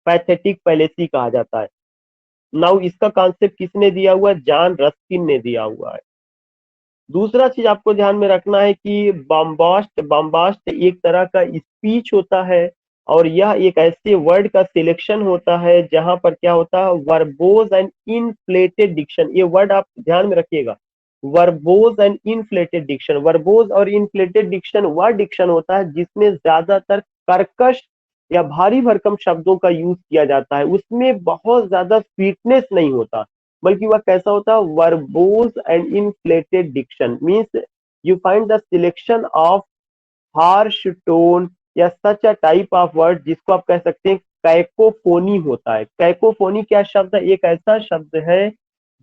पैथेटिक फैलेसी कहा जाता है। नाउ इसका कॉन्सेप्ट किसने दिया हुआ है, जॉन रस्किन ने दिया हुआ है। दूसरा चीज आपको ध्यान में रखना है कि बॉम्बास्ट एक तरह का स्पीच होता है और यह एक ऐसे वर्ड का सिलेक्शन होता है जहां पर क्या होता है, वर्बोज एंड इनफ्लेटेड डिक्शन। ये वर्ड आप ध्यान में रखिएगा, verbose and inflated diction. Verbose और इनफ्लेटेड डिक्शन वह डिक्शन होता है जिसमें ज्यादातर कर्कश या भारी भरकम शब्दों का यूज किया जाता है, उसमें बहुत ज्यादा स्वीटनेस नहीं होता, बल्कि वह कैसा होता है, verbose and inflated diction means you find the selection of harsh tone या such a type of word जिसको आप कह सकते हैं कैकोफोनी होता है। कैकोफोनी क्या शब्द है, एक ऐसा शब्द है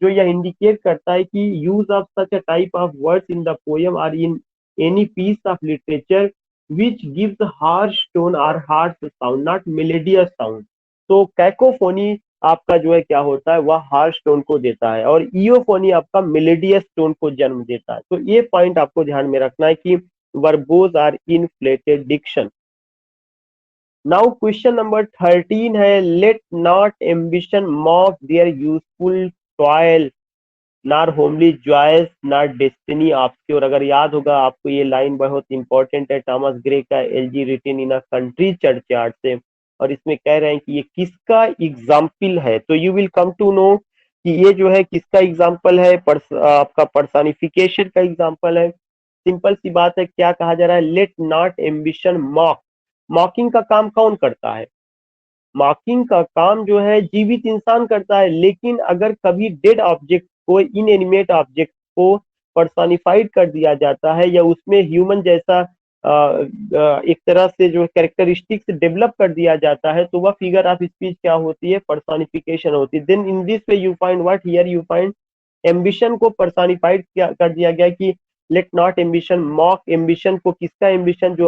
जो यह इंडिकेट करता है कि use of such a type of words in the poem और in any piece of literature which gives harsh tone or harsh sound, not melodious sound। तो कैकोफोनी आपका जो है क्या होता है, वह हार्श टोन को देता है और ईओफोनी आपका मेलेडियस टोन को जन्म देता है। तो ये पॉइंट आपको ध्यान में रखना है कि verbose or inflated diction. Now question number 13 है, let not ambition mock their useful toil nor homely joys nor destiny obscure. अगर याद होगा आपको ये लाइन बहुत इंपॉर्टेंट है, थॉमस ग्रे का elegy written in a country churchyard से, और इसमें कह रहे हैं कि ये किसका एग्जाम्पल है। तो you will come to know कि ये जो है किसका एग्जाम्पल है, आपका पर्सनिफिकेशन का एग्जाम्पल है। सिंपल सी बात है, क्या कहा जा रहा है, लेट नॉट एम्बिशन मॉक। मॉकिंग का काम कौन करता है, मॉकिंग का काम जो है जीवित इंसान करता है, लेकिन अगर कभी डेड ऑब्जेक्ट को, इनएनिमेट ऑब्जेक्ट को पर्सनिफाइड कर दिया जाता है या उसमें ह्यूमन जैसा एक तरह से जो कैरेक्टरिस्टिक्स डेवलप कर दिया जाता है, तो वह फिगर ऑफ स्पीच क्या होती है, पर्सनिफिकेशन होती है। Then in this way you find what, here you find ambition को पर्सनिफाइड कर दिया गया कि let not ambition mock. Ambition को, किसका एम्बिशन, जो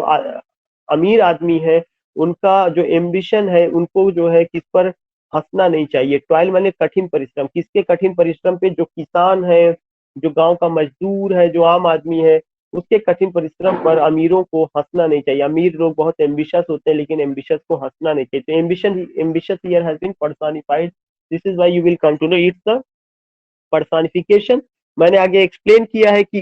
अमीर आदमी है उनका जो एम्बिशन है, उनको जो है किस पर हंसना नहीं चाहिए। टॉयल माने कठिन परिश्रम, किसके कठिन परिश्रम पे, जो किसान है, जो गांव का मजदूर है, जो आम आदमी है, उसके कठिन परिश्रम पर अमीरों को हंसना नहीं चाहिए। अमीर लोग बहुत एम्बिशियस होते हैं लेकिन एम्बिशियस को हंसना नहीं चाहिए। तो ambitious here has been personified, this is why you will come to know it's the personification. मैंने आगे एक्सप्लेन किया है कि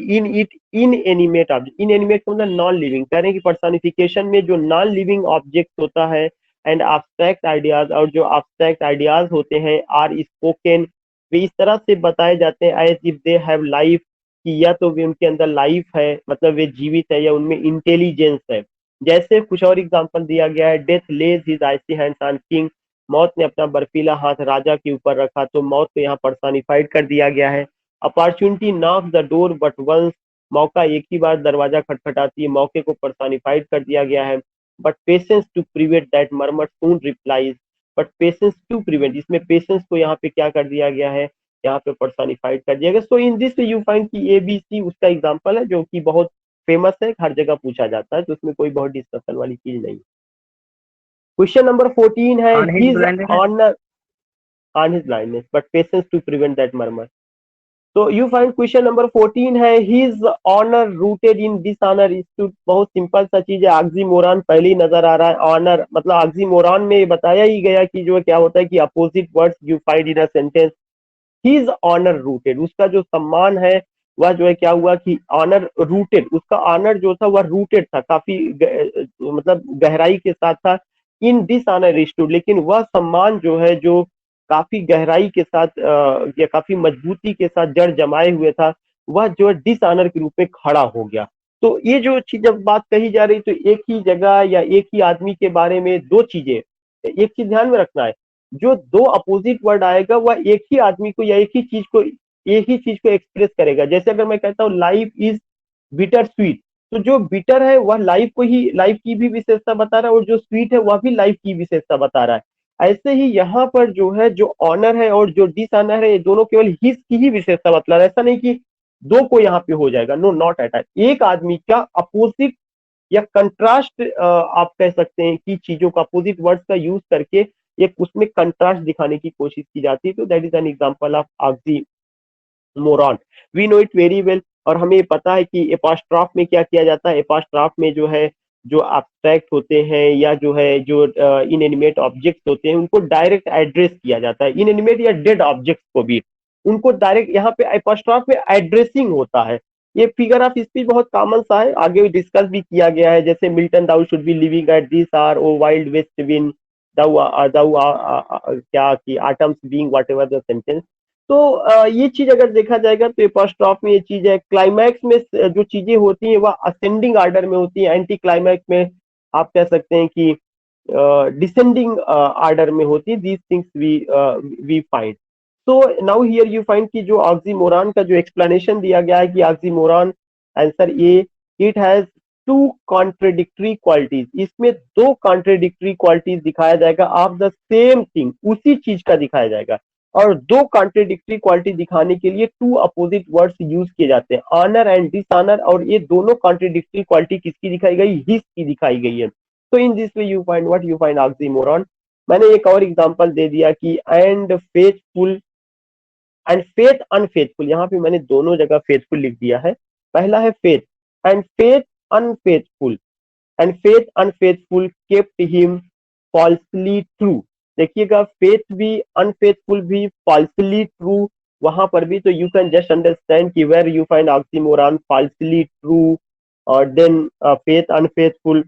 inanimate object, inanimate मतलब नॉन लिविंग, कह रहे हैं कि पर्सनिफिकेशन में जो नॉन लिविंग ऑब्जेक्ट होता है एंड एब्स्ट्रैक्ट आइडियाज, और जो एब्स्ट्रैक्ट आइडियाज होते हैं आर स्पोकन, वे इस तरह से बताए जाते हैं as if they have life, कि या तो वे उनके अंदर लाइफ है, मतलब वे जीवित है, या उनमें इंटेलिजेंस है। जैसे कुछ और एग्जांपल दिया गया है, death lays his icy hands on king, मौत ने अपना बर्फीला हाथ राजा के ऊपर रखा, तो मौत को यहाँ पर्सनिफाइड कर दिया गया है। Opportunity knock the door but once, मौका एक ही बार दरवाजा खटखटाती है, मौके को पर्सनिफाइड कर दिया गया है। But patience to prevent that murmur soon replies, but patience to prevent, इसमें पेशेंस को यहाँ पे क्या कर दिया गया है, यहाँ पे पर्सनिफाइड कर दिया गया। सो इन दिस यू फाइंड कि ABC उसका एग्जाम्पल है जो कि बहुत फेमस है, हर जगह पूछा जाता है, तो उसमें कोई बहुत डिस्कशन वाली चीज नहीं। क्वेश्चन नंबर 14 है, On his his blindness, honour on his blindness but patience to prevent that murmur. तो यू फाइंड क्वेश्चन नंबर 14 है, his honour rooted in dishonour is too. बहुत सिंपल सा चीज है, ऑक्सीमोरॉन पहले ही नजर आ रहा है। ऑनर मतलब ऑक्सीमोरॉन में बताया ही गया कि जो क्या होता है कि opposite words you find in a sentence. His honour rooted, उसका जो सम्मान है वह जो है क्या हुआ कि ऑनर रूटेड, उसका ऑनर जो था वह रूटेड था, काफी मतलब गहराई के साथ था। इन दिस ऑनर रिस्टूड, लेकिन वह सम्मान जो है जो काफी गहराई के साथ या काफी मजबूती के साथ जड़ जमाए हुए था, वह जो है डिसऑनर के रूप में खड़ा हो गया। तो ये जो चीज जब बात कही जा रही तो एक ही जगह या एक ही आदमी के बारे में दो चीजें, एक चीज ध्यान में रखना है, जो दो अपोजिट वर्ड आएगा वह एक ही आदमी को या एक ही चीज को एक्सप्रेस करेगा। जैसे अगर मैं कहता हूँ लाइफ इज बिटर स्वीट, तो जो बिटर है वह लाइफ की भी विशेषता बता रहा है, और जो स्वीट है वह भी लाइफ की विशेषता बता रहा है। ऐसे ही यहाँ पर जो है, जो ऑनर है और जो डिसऑनर है, ये दोनों केवल हिज की ही विशेषता बतला रहा है। ऐसा नहीं कि दो को यहाँ पे हो जाएगा, नो नॉट एट ऑल। एक आदमी का अपोजिट या कंट्रास्ट आप कह सकते हैं कि चीजों का अपोजिट वर्ड्स का यूज करके एक उसमें कंट्रास्ट दिखाने की कोशिश की जाती है। तो that is an example of oxymoron, we know it very well. और हमें पता है कि एपोस्ट्रॉफ में क्या किया जाता है। एपोस्ट्रॉफ में जो है, जो एब्स्ट्रैक्ट होते हैं या जो है जो इनएनिमेट ऑब्जेक्ट्स होते हैं, उनको डायरेक्ट एड्रेस किया जाता है। इनएनिमेट या डेड ऑब्जेक्ट्स को भी उनको डायरेक्ट, यहाँ पे एपोस्ट्रॉफ में एड्रेसिंग होता है। ये फिगर ऑफ स्पीच बहुत कॉमन सा है, आगे डिस्कस भी किया गया है। जैसे Milton, thou should be living at this hour O wild west wind thou thou क्या कि autumn's being whatever the sentence. तो ये चीज अगर देखा जाएगा तो एपोस्ट्रॉफ में ये चीज है। क्लाइमैक्स में जो चीजें होती हैं वह असेंडिंग ऑर्डर में होती है, एंटी क्लाइमैक्स में आप कह सकते हैं कि डिसेंडिंग ऑर्डर में होती है। These things we find. तो नाउ हियर यू फाइंड कि जो ऑक्सीमोरॉन का जो एक्सप्लेनेशन दिया गया है कि oxymoron answer A, it has two contradictory qualities. इसमें दो कॉन्ट्रेडिक्टरी क्वालिटीज दिखाया जाएगा ऑफ द सेम थिंग, उसी चीज का दिखाया जाएगा। और दो कॉन्ट्रेडिक्टरी क्वालिटी दिखाने के लिए टू अपोजिट वर्ड्स यूज किए जाते हैं, ऑनर एंड डिसऑनर। और ये दोनों कॉन्ट्रेडिक्टरी क्वालिटी किसकी दिखाई गई? हिज की दिखाई गई है। तो in this way you find what you find oxymoron. मैंने एक और एग्जांपल दे दिया कि and faithful and faith unfaithful. यहाँ पे मैंने दोनों जगह फेथफुल लिख दिया है। पहला है faith, and faith unfaithful, and faith unfaithful kept him falsely true. देखिएगा, फेथ भी अनफेथफुल भी फॉल्सली ट्रू वहां पर भी। तो यू कैन जस्ट अंडरस्टैंड कि where you find oxymoron, falsely true और then faith unfaithful,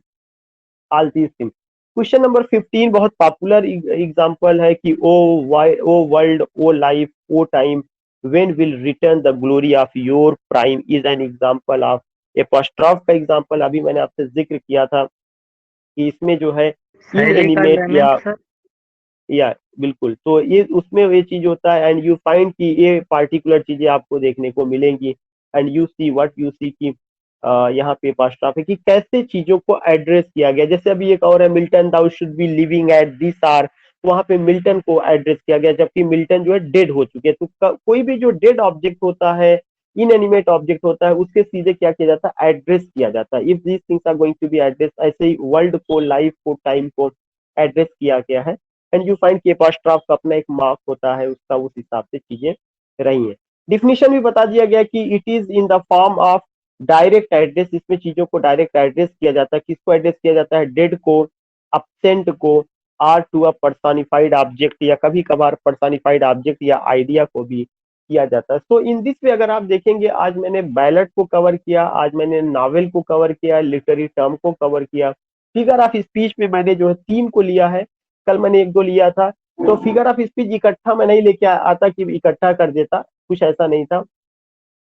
all these things. Question number 15 बहुत पॉपुलर एग्जांपल है कि O world, O life, O time, when will return the glory of your prime, is an example of apostrophe का example. अभी मैंने आपसे जिक्र किया था कि इसमें जो है इन शैली का एनिमेट डायमंड सर। या बिल्कुल, तो ये उसमें ये चीज होता है। एंड यू फाइंड कि ये पार्टिकुलर चीजें आपको देखने को मिलेंगी। And you see what you see कि यहाँ पे एपोस्ट्रॉफ है कि कैसे चीजों को एड्रेस किया गया। जैसे अभी एक और है, Milton thou should be living at this hour, वहां पे मिल्टन को एड्रेस किया गया, जबकि मिल्टन जो है डेड हो चुके हैं। तो कोई भी जो डेड ऑब्जेक्ट होता है, इनएनिमेट ऑब्जेक्ट होता है, उसके सीधे क्या किया जाता है? एड्रेस किया जाता है। If these things are going to be address, ऐसे ही वर्ल्ड को, लाइफ को, टाइम को एड्रेस किया गया है। एंड यू फाइंड कि एपोस्ट्रॉफ का अपना एक मार्क होता है, उसका उस हिसाब से चीजें रही हैं। डिफिनेशन भी बता दिया गया कि it is in the form of direct address. इसमें चीजों को डायरेक्ट एड्रेस किया जाता है। किसको एड्रेस किया जाता है? डेड को, अब्सेंट को, or to a personified object, या कभी कभार पर्सनिफाइड ऑब्जेक्ट या आइडिया को भी किया जाता है। सो इन दिस वे अगर आप देखेंगे, आज मैंने बैलेट को कवर किया, आज मैंने नावल को कवर किया, लिटरेरी टर्म को कवर किया। फिगर ऑफ स्पीच में मैंने जो है 3 को लिया है, कल मैंने 1-2 लिया था। तो फिगर ऑफ स्पीच इकट्ठा मैं नहीं लेके आता कि इकट्ठा कर देता, कुछ ऐसा नहीं था।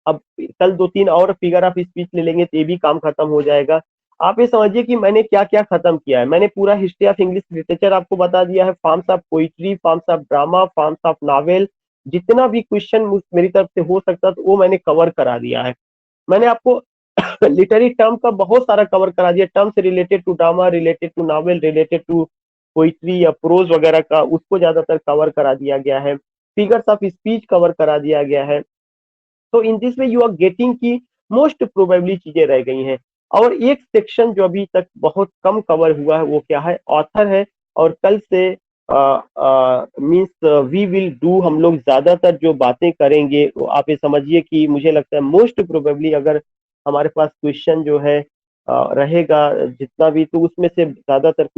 अब कल 2-3 और फिगर ऑफ स्पीच ले लेंगे तो ये भी काम खत्म हो जाएगा। आप ये समझिए कि मैंने क्या क्या खत्म किया है। मैंने पूरा हिस्ट्री ऑफ इंग्लिश लिटरेचर आपको बता दिया है, forms of poetry, forms of drama, forms of novel, जितना भी क्वेश्चन मेरी तरफ से हो सकता था वो मैंने कवर करा दिया है। मैंने आपको लिटरेरी टर्म का बहुत सारा कवर करा दिया, terms related to drama, related to novel, related to poetry या प्रोज वगैरह का, उसको ज्यादातर कवर करा दिया गया है। फिगर्स ऑफ स्पीच कवर करा दिया गया है। तो in this way you are getting की मोस्ट प्रोबेबली चीजें रह गई हैं। और एक सेक्शन जो अभी तक बहुत कम कवर हुआ है वो क्या है? ऑथर है। और कल से मीन्स वी विल डू, हम लोग ज्यादातर जो बातें करेंगे वो आप ये समझिए कि मुझे लगता है मोस्ट प्रोबेबली अगर हमारे पास क्वेश्चन जो है रहेगा जितना भी, तो उसमें से ज्यादातर